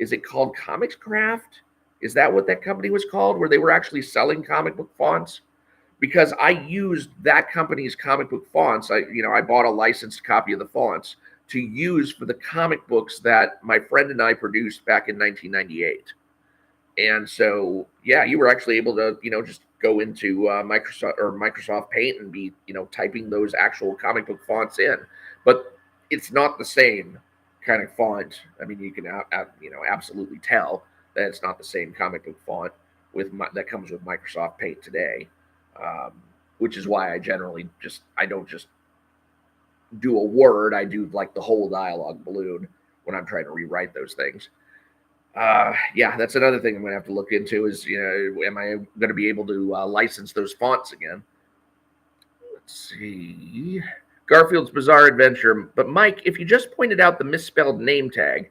Is it called Comics Craft? Is that what that company was called, where they were actually selling comic book fonts? Because I used that company's comic book fonts. I bought a licensed copy of the fonts to use for the comic books that my friend and I produced back in 1998. And so, yeah, you were actually able to, just go into Microsoft Paint and be, typing those actual comic book fonts in. But it's not the same kind of font. I mean, you can, absolutely tell that it's not the same comic book font that comes with Microsoft Paint today. Which is why I generally I don't just do a word. I do like the whole dialogue balloon when I'm trying to rewrite those things. Yeah, that's another thing I'm going to have to look into is, am I going to be able to license those fonts again? Let's see. Garfield's Bizarre Adventure. But Mike, if you just pointed out the misspelled name tag,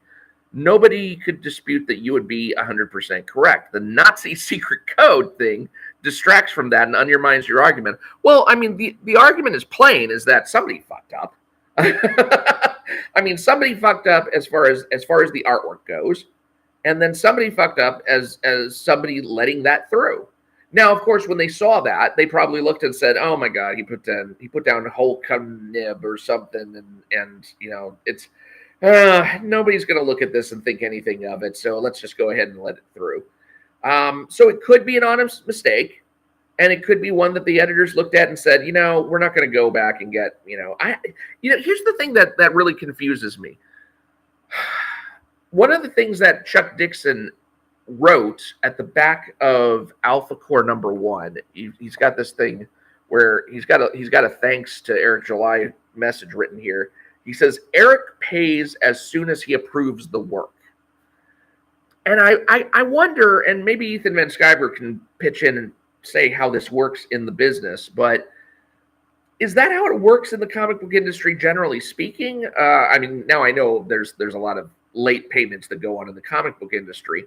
nobody could dispute that you would be 100% correct. The Nazi secret code thing distracts from that and undermines your argument. Well, I mean, the argument is plain, is that somebody fucked up. I mean, somebody fucked up as far as the artwork goes. And then somebody fucked up as somebody letting that through. Now, of course, when they saw that, they probably looked and said, "Oh my God, he put down whole nib or something," and it's nobody's going to look at this and think anything of it. So let's just go ahead and let it through. So it could be an honest mistake, and it could be one that the editors looked at and said, we're not going to go back and get, here's the thing that really confuses me. One of the things that Chuck Dixon wrote at the back of Alphacore #1, he's got this thing where he's got a thanks to Eric July message written here. He says, Eric pays as soon as he approves the work. And I wonder, and maybe Ethan Van Sciver can pitch in and say how this works in the business, but is that how it works in the comic book industry, generally speaking? I mean, now I know there's a lot of late payments that go on in the comic book industry,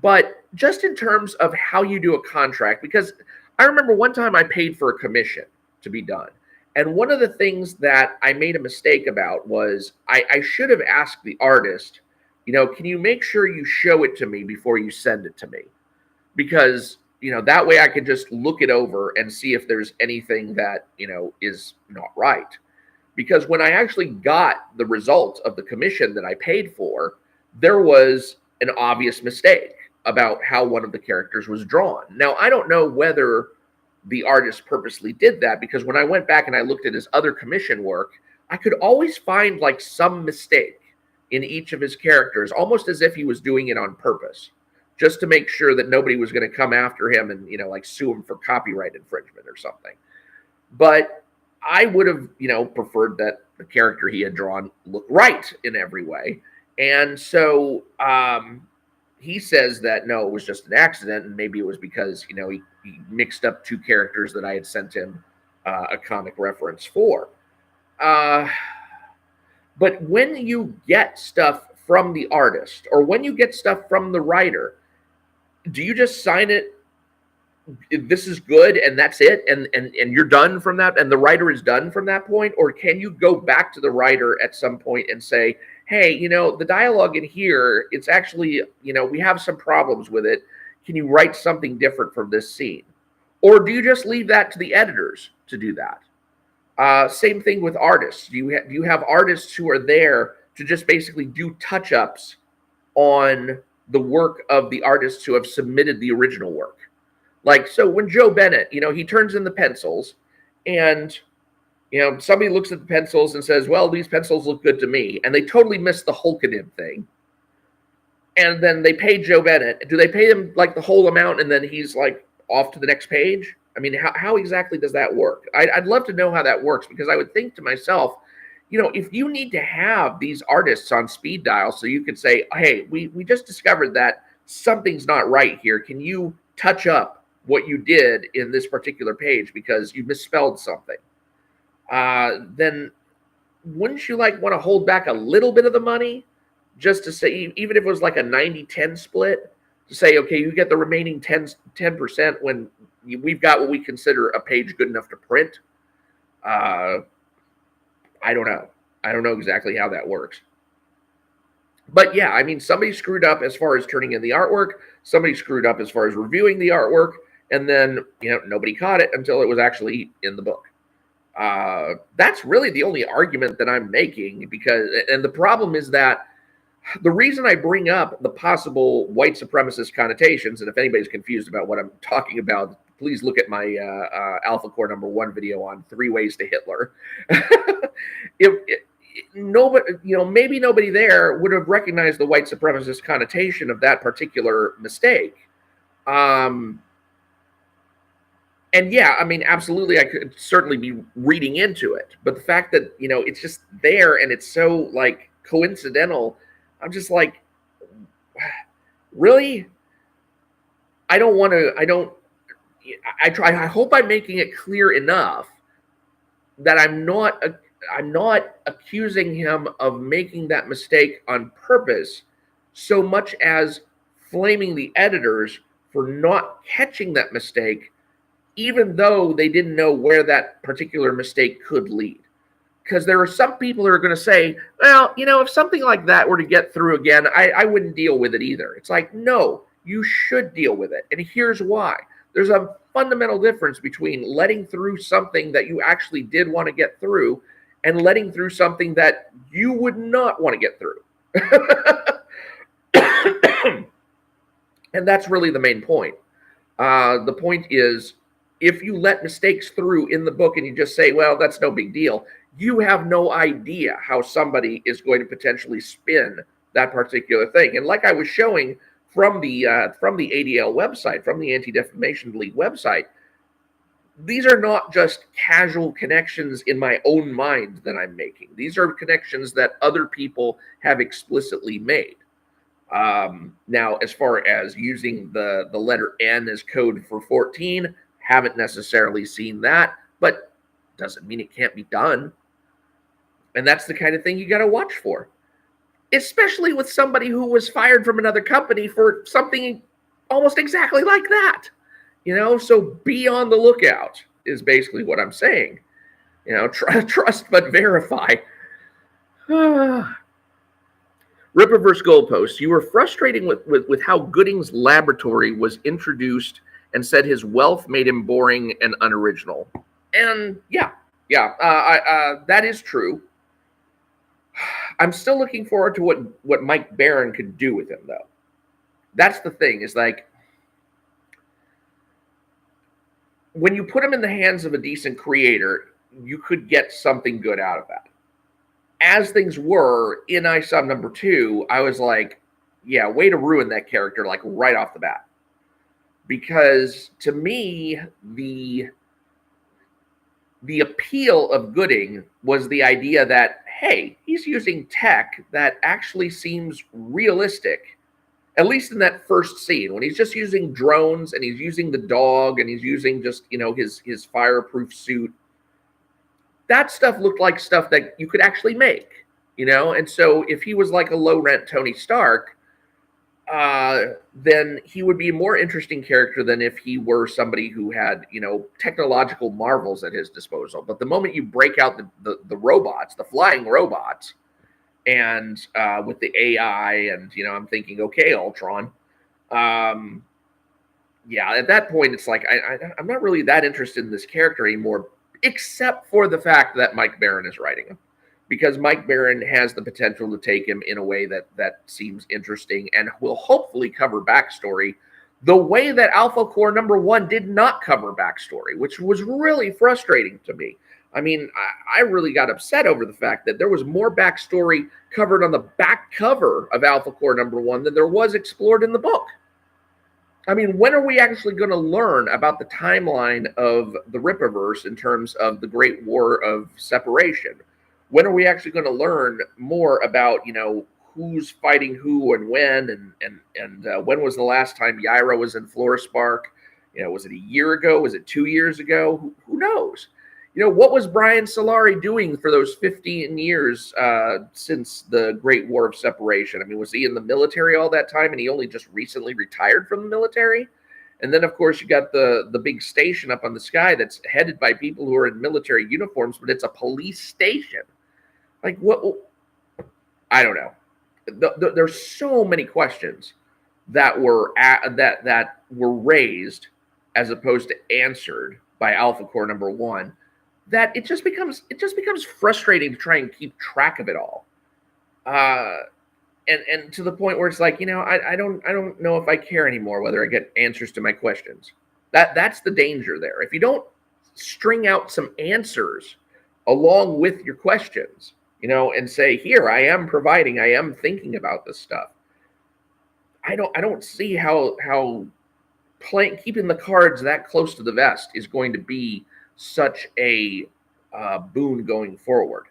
but just in terms of how you do a contract, because I remember one time I paid for a commission to be done. And one of the things that I made a mistake about was I should have asked the artist, can you make sure you show it to me before you send it to me? Because, that way I could just look it over and see if there's anything that, is not right. Because when I actually got the result of the commission that I paid for, there was an obvious mistake about how one of the characters was drawn. Now, I don't know whether the artist purposely did that, because when I went back and I looked at his other commission work, I could always find like some mistake in each of his characters, almost as if he was doing it on purpose, just to make sure that nobody was going to come after him and, sue him for copyright infringement or something. But I would have, preferred that the character he had drawn looked right in every way. And so he says that, no, it was just an accident. And maybe it was because, he mixed up two characters that I had sent him a comic reference for. But when you get stuff from the artist or when you get stuff from the writer, do you just sign it? This is good and that's it, and you're done from that, and the writer is done from that point? Or can you go back to the writer at some point and say, hey, the dialogue in here, it's actually, we have some problems with it. Can you write something different from this scene? Or do you just leave that to the editors to do that? Same thing with artists. Do you have artists who are there to just basically do touch-ups on the work of the artists who have submitted the original work? Like, so when Joe Bennett, he turns in the pencils and, somebody looks at the pencils and says, well, these pencils look good to me. And they totally miss the Hulkanim thing. And then they pay Joe Bennett. Do they pay him like the whole amount and then he's like off to the next page? I mean, how exactly does that work? I'd love to know how that works, because I would think to myself, if you need to have these artists on speed dial so you could say, hey, we just discovered that something's not right here. Can you touch up what you did in this particular page because you misspelled something? Then wouldn't you want to hold back a little bit of the money just to say, even if it was like a 90-10 split, to say, okay, you get the remaining 10% when we've got what we consider a page good enough to print? I don't know. I don't know exactly how that works. But yeah, I mean, somebody screwed up as far as turning in the artwork. Somebody screwed up as far as reviewing the artwork. And then, nobody caught it until it was actually in the book. That's really the only argument that I'm making, and the problem is that the reason I bring up the possible white supremacist connotations, and if anybody's confused about what I'm talking about, please look at my Alphacore #1 video on 3 ways to Hitler. Nobody, maybe nobody there would have recognized the white supremacist connotation of that particular mistake. And yeah, I mean, absolutely, I could certainly be reading into it, but the fact that it's just there and it's so like coincidental, I'm just like, really? I don't want to. I don't. I try. I hope I'm making it clear enough that I'm not accusing him of making that mistake on purpose, so much as flaming the editors for not catching that mistake, even though they didn't know where that particular mistake could lead. Because there are some people who are going to say, well, if something like that were to get through again, I wouldn't deal with it either. It's like, no, you should deal with it. And here's why. There's a fundamental difference between letting through something that you actually did want to get through and letting through something that you would not want to get through. And that's really the main point. The point is, if you let mistakes through in the book and you just say, well, that's no big deal, you have no idea how somebody is going to potentially spin that particular thing. And like I was showing from the ADL website, from the Anti-Defamation League website, these are not just casual connections in my own mind that I'm making. These are connections that other people have explicitly made. Now, as far as using the letter N as code for 14, haven't necessarily seen that, but doesn't mean it can't be done. And that's the kind of thing you got to watch for, especially with somebody who was fired from another company for something almost exactly like that. So be on the lookout is basically what I'm saying. Trust but verify. Rippaverse Goalpost, you were frustrating with how Gooding's laboratory was introduced and said his wealth made him boring and unoriginal. And yeah, that is true. I'm still looking forward to what Mike Barron could do with him, though. That's the thing, is like, when you put him in the hands of a decent creator, you could get something good out of that. As things were in ISOM #2, I was like, yeah, way to ruin that character, like right off the bat. Because to me, the appeal of Gooding was the idea that, hey, he's using tech that actually seems realistic, at least in that first scene, when he's just using drones and he's using the dog and he's using just, his fireproof suit. That stuff looked like stuff that you could actually make, And so if he was like a low-rent Tony Stark, then he would be a more interesting character than if he were somebody who had, technological marvels at his disposal. But the moment you break out the robots, the flying robots, and with the AI, and I'm thinking, okay, Ultron, yeah, at that point it's like I'm not really that interested in this character anymore, except for the fact that Mike Barron is writing him. Because Mike Barron has the potential to take him in a way that seems interesting and will hopefully cover backstory the way that Alphacore #1 did not cover backstory, which was really frustrating to me. I mean, I really got upset over the fact that there was more backstory covered on the back cover of Alphacore #1 than there was explored in the book. I mean, when are we actually going to learn about the timeline of the Rippaverse in terms of the Great War of Separation? When are we actually going to learn more about, who's fighting who and when, and when was the last time Yaira was in Florispark? Was it a year ago? Was it 2 years ago? Who knows? What was Brian Solari doing for those 15 years since the Great War of Separation? I mean, was he in the military all that time and he only just recently retired from the military? And then, of course, you got the big station up on the sky that's headed by people who are in military uniforms, but it's a police station. Like, what? I don't know. There's so many questions that were raised as opposed to answered by Alphacore #1 that it just becomes frustrating to try and keep track of it all. And to the point where it's like, I don't know if I care anymore whether I get answers to my questions. That's the danger there. If you don't string out some answers along with your questions, and say, here, I am thinking about this stuff. I don't see how keeping the cards that close to the vest is going to be such a boon going forward.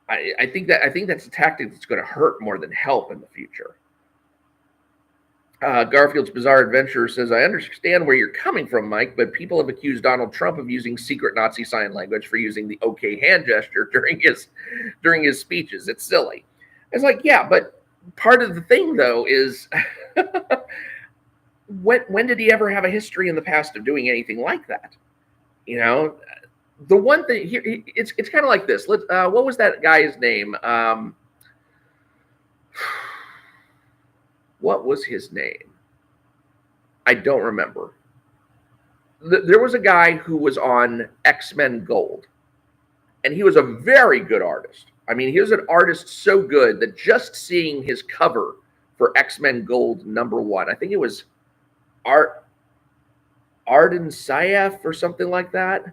I think that's a tactic that's going to hurt more than help in the future. Garfield's Bizarre Adventure says, I understand where you're coming from, Mike, but people have accused Donald Trump of using secret Nazi sign language for using the OK hand gesture during his speeches. It's silly. It's like, yeah, but part of the thing, though, is when did he ever have a history in the past of doing anything like that? The one thing here, it's kind of like this. What was that guy's name? What was his name? I don't remember. There was a guy who was on X-Men Gold, and he was a very good artist. I mean, he was an artist so good that just seeing his cover for X-Men Gold #1, I think it was Arden Syaf or something like that.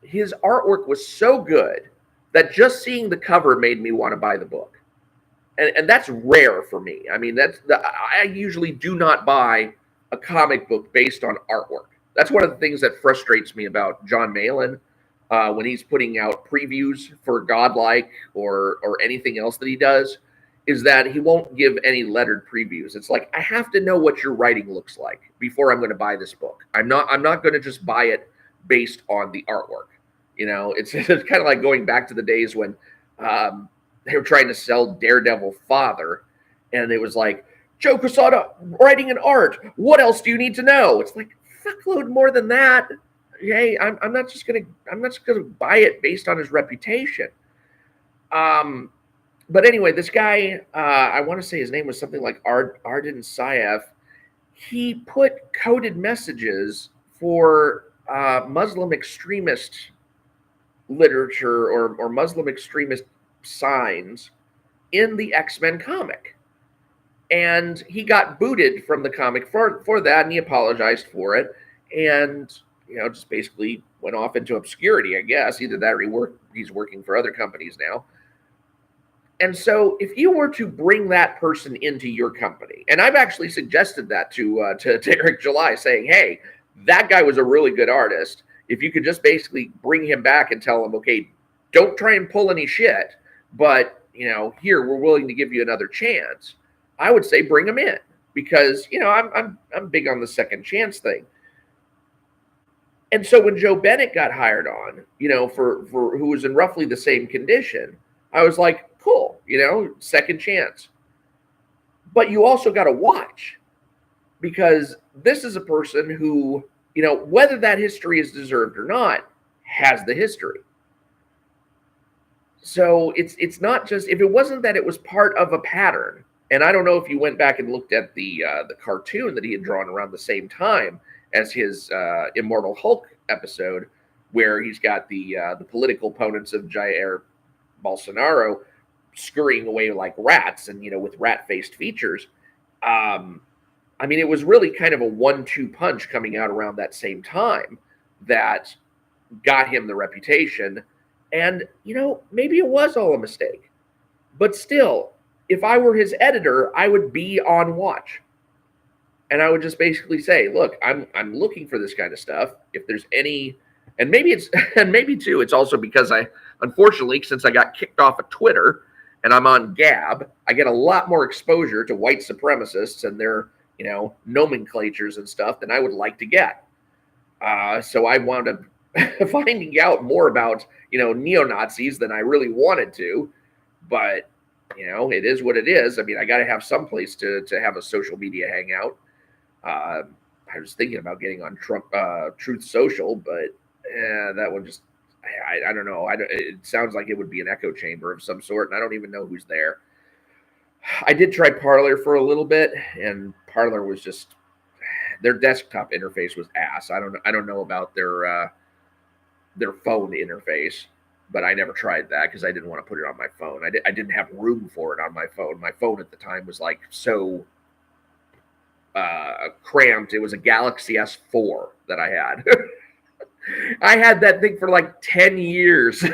His artwork was so good that just seeing the cover made me want to buy the book. And that's rare for me. I mean, I usually do not buy a comic book based on artwork. That's one of the things that frustrates me about John Malin when he's putting out previews for Godlike or anything else that he does, is that he won't give any lettered previews. It's like, I have to know what your writing looks like before I'm going to buy this book. I'm not going to just buy it based on the artwork. It's kind of like going back to the days when they were trying to sell Daredevil Father, and it was like, Joe Quesada writing an art. What else do you need to know? It's like, fuckload more than that. Hey, I'm not just gonna buy it based on his reputation. But anyway, this guy, I want to say his name was something like Arden Syaf. He put coded messages for Muslim extremist literature or Muslim extremist signs in the X-Men comic. And he got booted from the comic for that, and he apologized for it. And, just basically went off into obscurity, I guess. Either that or he's working for other companies now. And so if you were to bring that person into your company, and I've actually suggested that to Eric July, saying, hey, that guy was a really good artist. If you could just basically bring him back and tell him, okay, don't try and pull any shit, but, here, we're willing to give you another chance, I would say bring him in, because, I'm big on the second chance thing. And so when Joe Bennett got hired on, for who was in roughly the same condition, I was like, cool, second chance. But you also got to watch, because this is a person who, whether that history is deserved or not, has the history. So it's not just, if it wasn't that it was part of a pattern, and I don't know if you went back and looked at the cartoon that he had drawn around the same time as his Immortal Hulk episode, where he's got the political opponents of Jair Bolsonaro scurrying away like rats, and with rat-faced features. I mean, it was really kind of a 1-2 punch coming out around that same time that got him the reputation. And, maybe it was all a mistake. But still, if I were his editor, I would be on watch. And I would just basically say, look, I'm looking for this kind of stuff. If there's any, and maybe too, it's also because unfortunately, since I got kicked off of Twitter and I'm on Gab, I get a lot more exposure to white supremacists and their, nomenclatures and stuff than I would like to get. So I wound up finding out more about, neo-Nazis than I really wanted to, but, it is what it is. I mean, I got to have some place to have a social media hangout. I was thinking about getting on Truth Social, but that one just, I don't know. It sounds like it would be an echo chamber of some sort, and I don't even know who's there. I did try Parler for a little bit, and Parler was just, their desktop interface was ass. I don't know about their their phone interface, but I never tried that because I didn't want to put it on my phone. I didn't have room for it on my phone. My phone at the time was like so cramped. It was a Galaxy S4 that I had. I had that thing for like 10 years.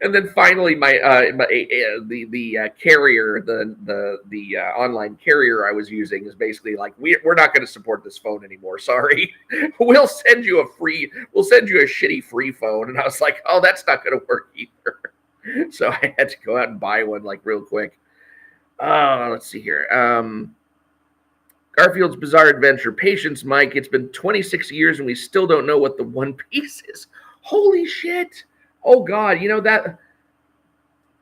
And then finally, the carrier, the online carrier I was using is basically like, we're not going to support this phone anymore. Sorry, we'll send you a shitty free phone. And I was like, oh, that's not going to work either. So I had to go out and buy one like real quick. Let's see here. Garfield's Bizarre Adventure. Patience, Mike. It's been 26 years and we still don't know what the One Piece is. Holy shit. Oh God, that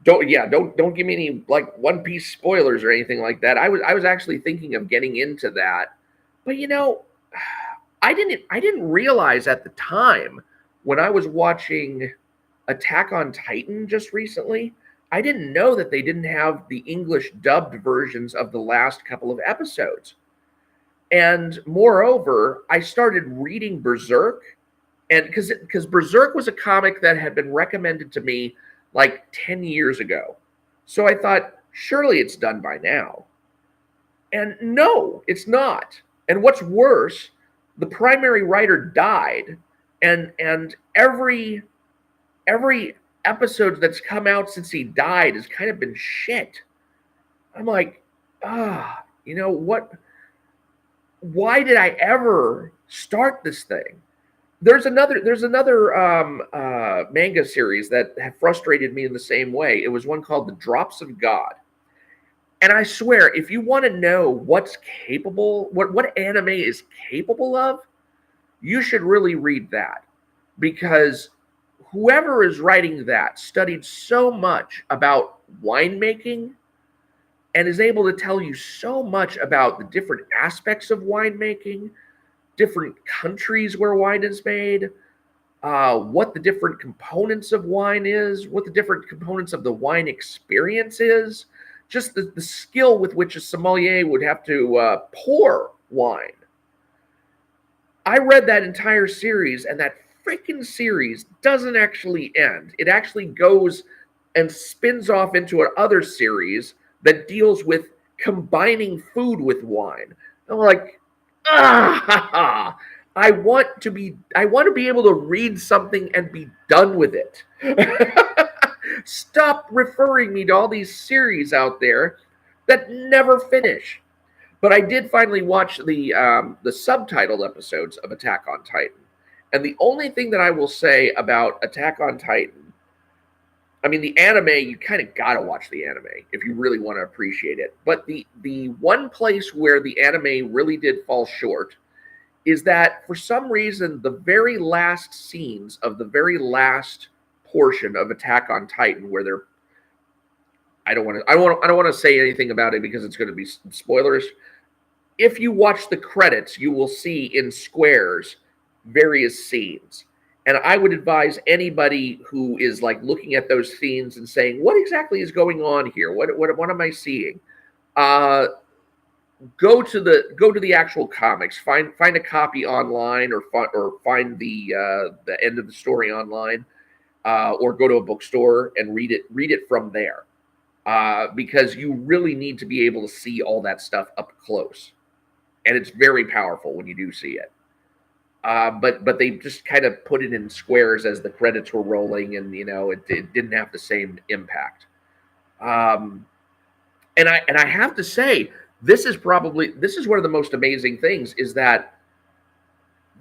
don't give me any like One Piece spoilers or anything like that. I was actually thinking of getting into that. But I didn't realize at the time when I was watching Attack on Titan just recently, I didn't know that they didn't have the English dubbed versions of the last couple of episodes. And moreover, I started reading Berserk, and because Berserk was a comic that had been recommended to me like 10 years ago. So I thought, surely it's done by now. And no, it's not. And what's worse, the primary writer died, and every episode that's come out since he died has kind of been shit. I'm like, what? Why did I ever start this thing? There's another manga series that have frustrated me in the same way. It was one called The Drops of God. And I swear, if you want to know what anime is capable of, you should really read that. Because whoever is writing that studied so much about winemaking and is able to tell you so much about the different aspects of winemaking, different countries where wine is made, what the different components of wine is, what the different components of the wine experience is, just the skill with which a sommelier would have to pour wine. I read that entire series, and that freaking series doesn't actually end. It actually goes and spins off into another series that deals with combining food with wine. I'm like, I want to be able to read something and be done with it. Stop referring me to all these series out there that never finish. But I did finally watch the subtitled episodes of Attack on Titan. And the only thing that I will say about Attack on Titan, I mean, the anime, you kind of got to watch the anime if you really want to appreciate it. But the one place where the anime really did fall short is that for some reason, the very last scenes of the very last portion of Attack on Titan, where they're, I don't want to say anything about it because it's going to be spoilers. If you watch the credits, you will see in squares various scenes. And I would advise anybody who is like looking at those scenes and saying, what exactly is going on here? What am I seeing? Go to the actual comics. Find a copy online, or find the end of the story online, or go to a bookstore and read it from there. Because you really need to be able to see all that stuff up close. And it's very powerful when you do see it. But they just kind of put it in squares as the credits were rolling, and it didn't have the same impact. And I have to say, this is one of the most amazing things, is that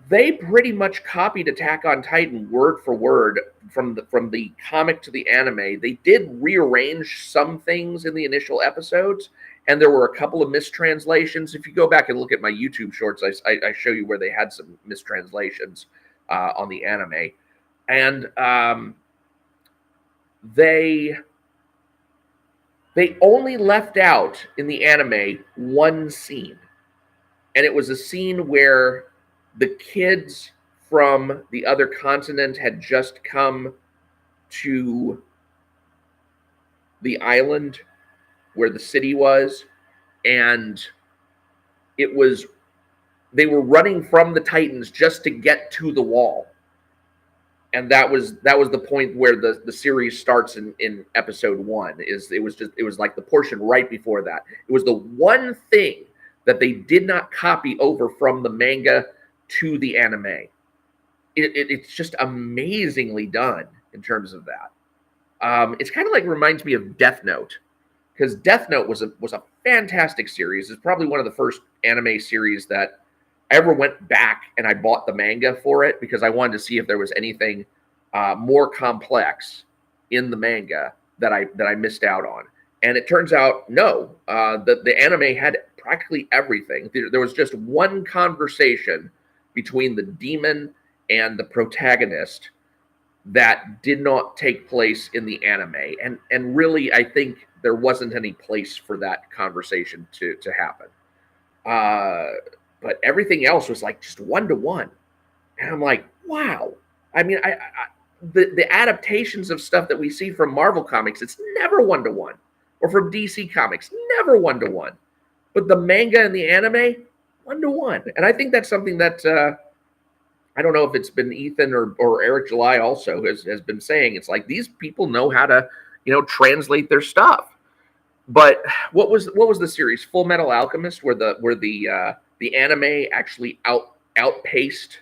they pretty much copied Attack on Titan word for word from the comic to the anime. They did rearrange some things in the initial episodes, and there were a couple of mistranslations. If you go back and look at my YouTube shorts, I show you where they had some mistranslations on the anime. And they only left out in the anime one scene. And it was a scene where the kids from the other continent had just come to the island where the city was, and they were running from the Titans just to get to the wall. and that was the point where the series starts in episode 1. It was like the portion right before that. It was the one thing that they did not copy over from the manga to the anime. It's just amazingly done in terms of that. It's kind of like reminds me of Death Note, because Death Note was a fantastic series. It's probably one of the first anime series that I ever went back and I bought the manga for it because I wanted to see if there was anything more complex in the manga that I missed out on. And it turns out no, the anime had practically everything. There was just one conversation between the demon and the protagonist that did not take place in the anime, and really I think there wasn't any place for that conversation to happen. But everything else was like just 1-to-1, and I'm like, wow. I mean, the adaptations of stuff that we see from Marvel Comics, it's never 1-to-1, or from DC Comics, never 1-to-1. But the manga and the anime, 1-to-1, and I think that's something that I don't know if it's been Ethan or Eric July also has been saying. It's like these people know how to, translate their stuff. But what was the series Full Metal Alchemist, where the anime actually outpaced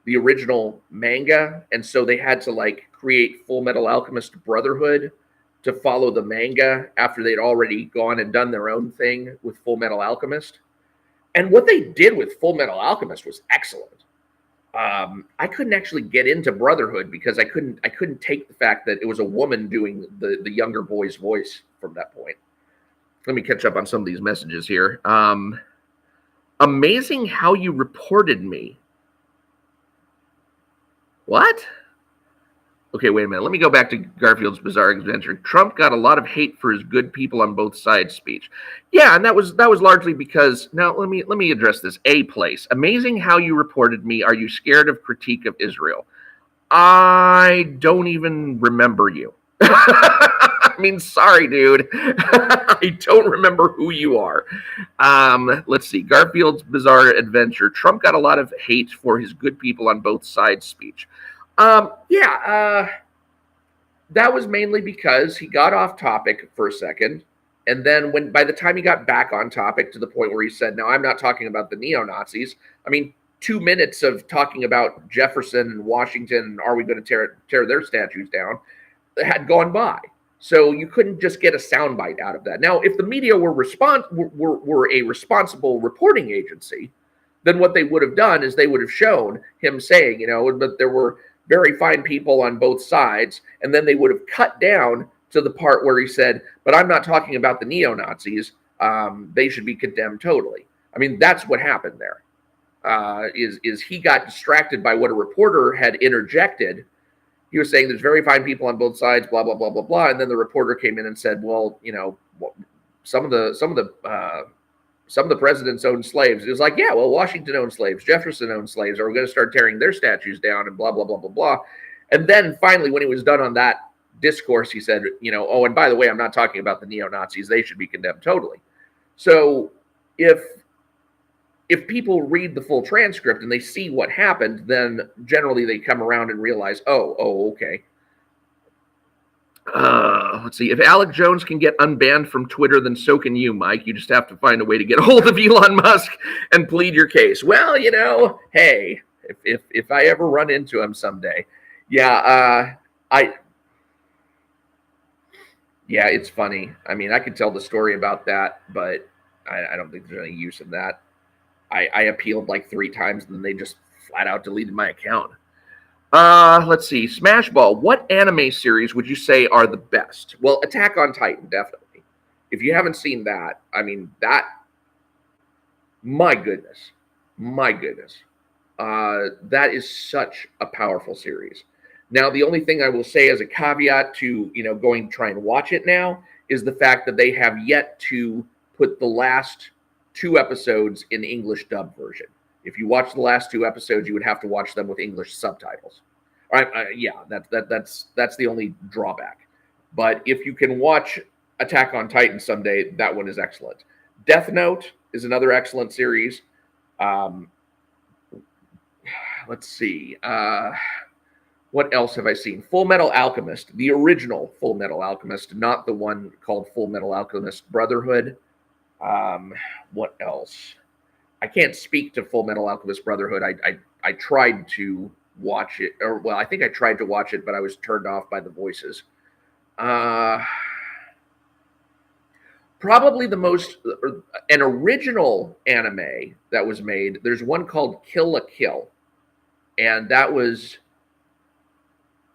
the original manga, and so they had to like create Full Metal Alchemist Brotherhood to follow the manga after they'd already gone and done their own thing with Full Metal Alchemist. And what they did with Full Metal Alchemist was excellent. I couldn't actually get into Brotherhood because I couldn't take the fact that it was a woman doing the younger boy's voice from that point. Let me catch up on some of these messages here. Amazing how you reported me. What? Okay, wait a minute. Let me go back to Garfield's Bizarre Adventure. Trump got a lot of hate for his good people on both sides speech. Yeah, and that was largely because, now let me address this. A place. Amazing how you reported me. Are you scared of critique of Israel? I don't even remember you. I mean, sorry, dude. I don't remember who you are. Let's see. Garfield's Bizarre Adventure. Trump got a lot of hate for his good people on both sides speech. That was mainly because he got off topic for a second, and then by the time he got back on topic to the point where he said, "No, I'm not talking about the neo-Nazis." I mean, 2 minutes of talking about Jefferson and Washington and are we going to tear their statues down had gone by. So you couldn't just get a soundbite out of that. Now, if the media were a responsible reporting agency, then what they would have done is they would have shown him saying, that there were very fine people on both sides, and then they would have cut down to the part where he said, but I'm not talking about the neo-Nazis. They should be condemned totally. I mean, that's what happened there. Is he got distracted by what a reporter had interjected. He was saying there's very fine people on both sides, blah, blah, blah, blah, blah. And then the reporter came in and said, well, some of the presidents owned slaves. It was like, yeah, well, Washington owned slaves. Jefferson owned slaves. Are we going to start tearing their statues down and blah, blah, blah, blah, blah. And then finally, when he was done on that discourse, he said, oh, and by the way, I'm not talking about the neo-Nazis. They should be condemned totally. So if people read the full transcript and they see what happened, then generally they come around and realize, oh, okay. Let's see. If Alec Jones can get unbanned from Twitter, then so can you, Mike. You just have to find a way to get a hold of Elon Musk and plead your case. Well, hey, if I ever run into him someday, yeah, it's funny. I mean, I could tell the story about that, but I don't think there's any use in that. I appealed like 3 times, and then they just flat out deleted my account. Let's see. Smashball. What anime series would you say are the best? Well, Attack on Titan, definitely. If you haven't seen that, I mean, my goodness. That is such a powerful series. Now, the only thing I will say as a caveat to, going to try and watch it now is the fact that they have yet to put the last 2 episodes in English dub version. If you watch the last 2 episodes, you would have to watch them with English subtitles. All right, that's the only drawback. But if you can watch Attack on Titan someday, that one is excellent. Death Note is another excellent series. Let's see. What else have I seen? Full Metal Alchemist, the original Full Metal Alchemist, not the one called Full Metal Alchemist Brotherhood. Um, what else? I can't speak to Full Metal Alchemist Brotherhood. I tried to watch it, or well, I think I tried to watch it, but I was turned off by the voices. Uh, Probably the most an original anime that was made. There's one called Kill la Kill, and that was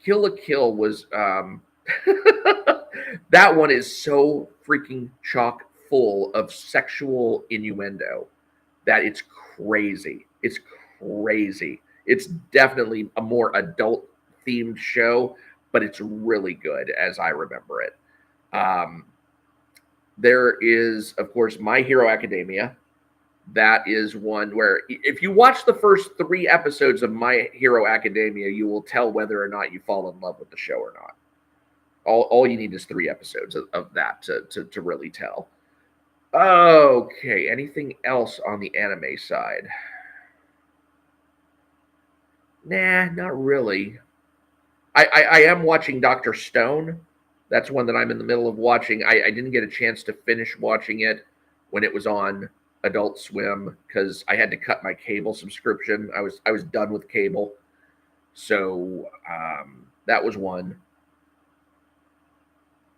Kill la Kill was that one is so freaking chock full of sexual innuendo that it's crazy. It's crazy. It's definitely a more adult themed show, but it's really good as I remember it. Um, there is, of course, My Hero Academia. That is one where if you watch the first 3 episodes of My Hero Academia, you will tell whether or not you fall in love with the show or not. All you need is 3 episodes of that to really tell. Okay, anything else on the anime side? Nah, not really. I am watching Dr. Stone. That's one that I'm in the middle of watching. I didn't get a chance to finish watching it when it was on Adult Swim because I had to cut my cable subscription. I was done with cable, so that was one.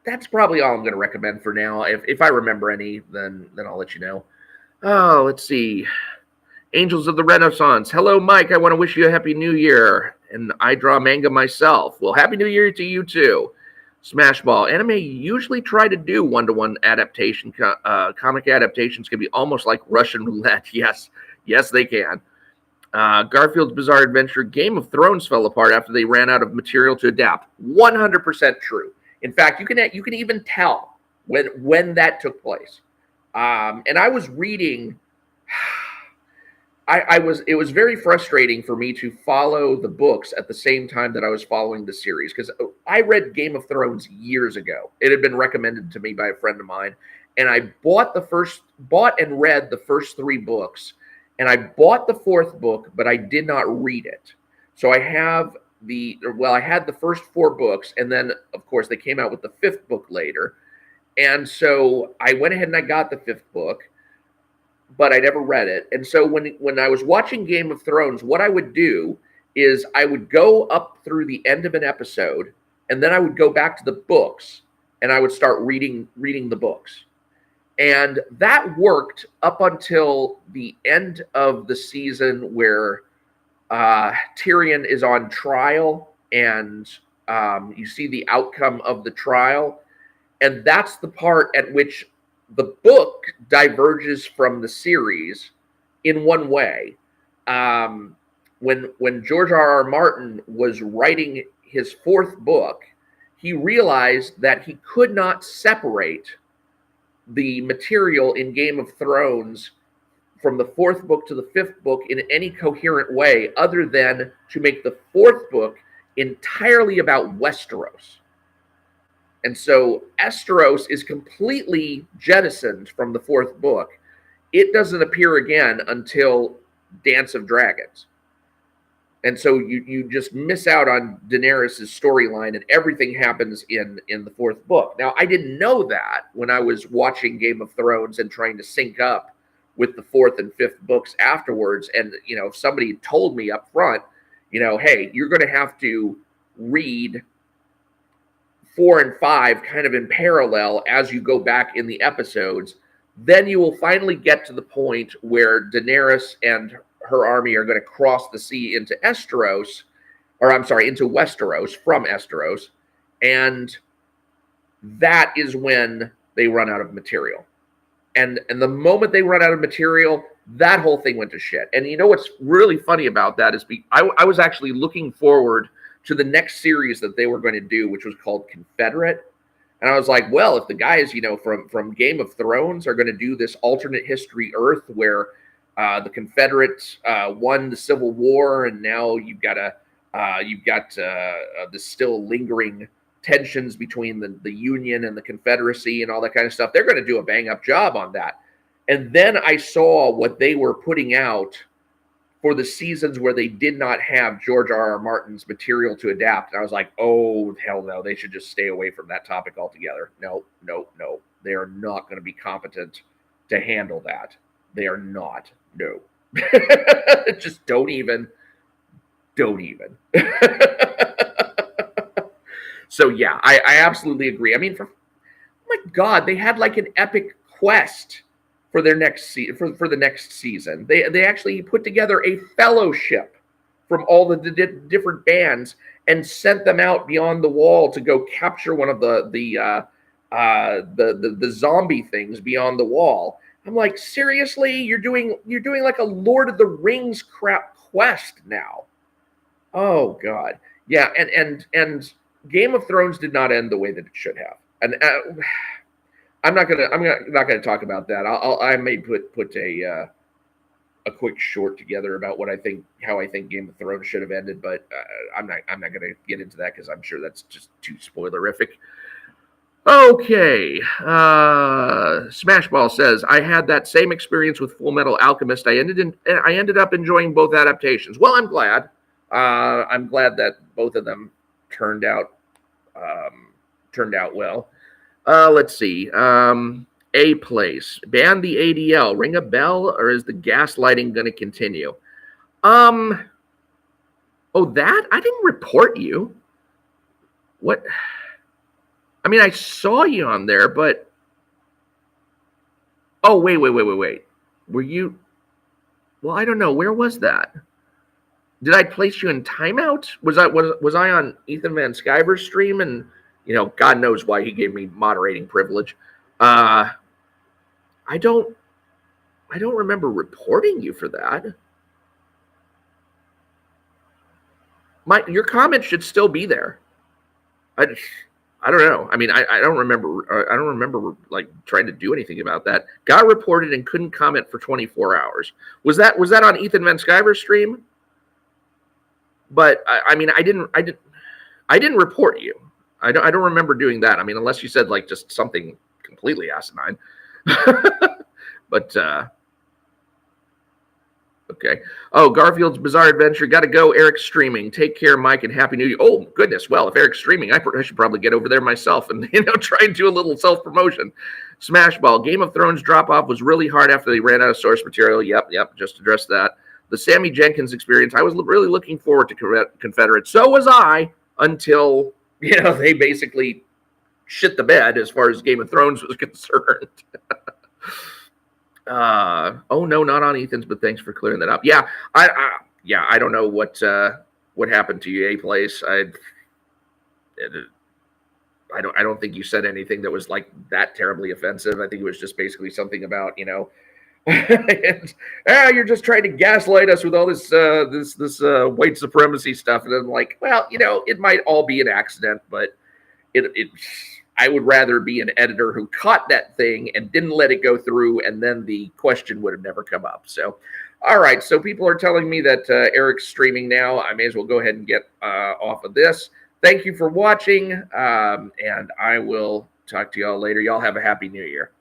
That's probably all I'm going to recommend for now. If I remember any, then I'll let you know. Oh, let's see. Angels of the Renaissance. Hello, Mike. I want to wish you a happy new year. And I draw manga myself. Well, happy new year to you too. Smashball. Anime usually try to do one-to-one adaptation. Comic adaptations can be almost like Russian roulette. Yes, they can. Garfield's Bizarre Adventure. Game of Thrones fell apart after they ran out of material to adapt. 100% true. In fact, you can even tell when that took place. And I was reading. It was very frustrating for me to follow the books at the same time that I was following the series because I read Game of Thrones years ago. It had been recommended to me by a friend of mine, and I bought and read the first 3 books, and I bought the 4th book, but I did not read it. So I had the first 4 books, and then of course they came out with the 5th book later, and so I went ahead and I got the 5th book. But I never read it. And so when I was watching Game of Thrones, what I would do is I would go up through the end of an episode, and then I would go back to the books, and I would start reading the books. And that worked up until the end of the season where Tyrion is on trial, and you see the outcome of the trial. And that's the part at which the book diverges from the series in one way. When George R.R. Martin was writing his 4th book, he realized that he could not separate the material in Game of Thrones from the 4th book to the 5th book in any coherent way other than to make the 4th book entirely about Westeros. And so Esteros is completely jettisoned from the 4th book. It doesn't appear again until Dance of Dragons. And so you just miss out on Daenerys' storyline, and everything happens in the 4th book. Now, I didn't know that when I was watching Game of Thrones and trying to sync up with the 4th and 5th books afterwards. And, if somebody told me up front, hey, you're going to have to read 4 and 5 kind of in parallel as you go back in the episodes, then you will finally get to the point where Daenerys and her army are going to cross the sea into into Westeros from Esteros, and that is when they run out of material. And the moment they run out of material, that whole thing went to shit. And what's really funny about that is I was actually looking forward to the next series that they were going to do, which was called Confederate. And I was like, well, if the guys, from Game of Thrones are going to do this alternate history Earth where the Confederates won the Civil War, and now you've got the still lingering tensions between the Union and the Confederacy and all that kind of stuff, they're going to do a bang up job on that. And then I saw what they were putting out for the seasons where they did not have George R.R. Martin's material to adapt. And I was like, oh, hell no, they should just stay away from that topic altogether. No, no, no. They are not going to be competent to handle that. They are not. No. Just don't even. So, yeah, I absolutely agree. I mean, oh my God, they had like an epic quest for their next for the next season. They actually put together a fellowship from all the different bands and sent them out beyond the wall to go capture one of the zombie things beyond the wall. I'm like, seriously, you're doing like a Lord of the Rings crap quest now. Oh God, yeah, and Game of Thrones did not end the way that it should have, and I'm not gonna talk about that. I may put a quick short together about how I think Game of Thrones should have ended, but I'm not gonna get into that because I'm sure that's just too spoilerific. Okay, Smashball says I had that same experience with Full Metal Alchemist. I ended up enjoying both adaptations. Well, I'm glad. I'm glad that both of them turned out well. Let's see. A place. Ban the ADL. Ring a bell, or is the gaslighting going to continue? Oh, that? I didn't report you. What? I mean, I saw you on there, but... Oh, wait. Were you... Well, I don't know. Where was that? Did I place you in timeout? Was I on Ethan Van Sciver's stream? And, God knows why he gave me moderating privilege. I don't remember reporting you for that. Your comment should still be there. I don't know. I mean, I don't remember. I don't remember like trying to do anything about that. Got reported and couldn't comment for 24 hours. Was that on Ethan Van Sciver's stream? But I mean, I didn't report you. I don't remember doing that. I mean, unless you said like just something completely asinine. But okay. Oh, Garfield's Bizarre Adventure. Got to go. Eric's streaming. Take care, Mike, and Happy New Year. Oh, goodness. Well, if Eric's streaming, I should probably get over there myself and try and do a little self-promotion. Smashball. Game of Thrones drop-off was really hard after they ran out of source material. Yep. Just address that. The Sammy Jenkins experience. I was really looking forward to Confederate. So was I, until they basically shit the bed as far as Game of Thrones was concerned. Oh no, not on Ethan's, but thanks for clearing that up. Yeah, I don't know what happened to you, A Place. I don't think you said anything that was like that terribly offensive. I think it was just basically something about and, you're just trying to gaslight us with all this white supremacy stuff. And I'm like, well, it might all be an accident, but I would rather be an editor who caught that thing and didn't let it go through, and then the question would have never come up. So, all right. So people are telling me that Eric's streaming now. I may as well go ahead and get off of this. Thank you for watching, and I will talk to y'all later. Y'all have a happy New Year.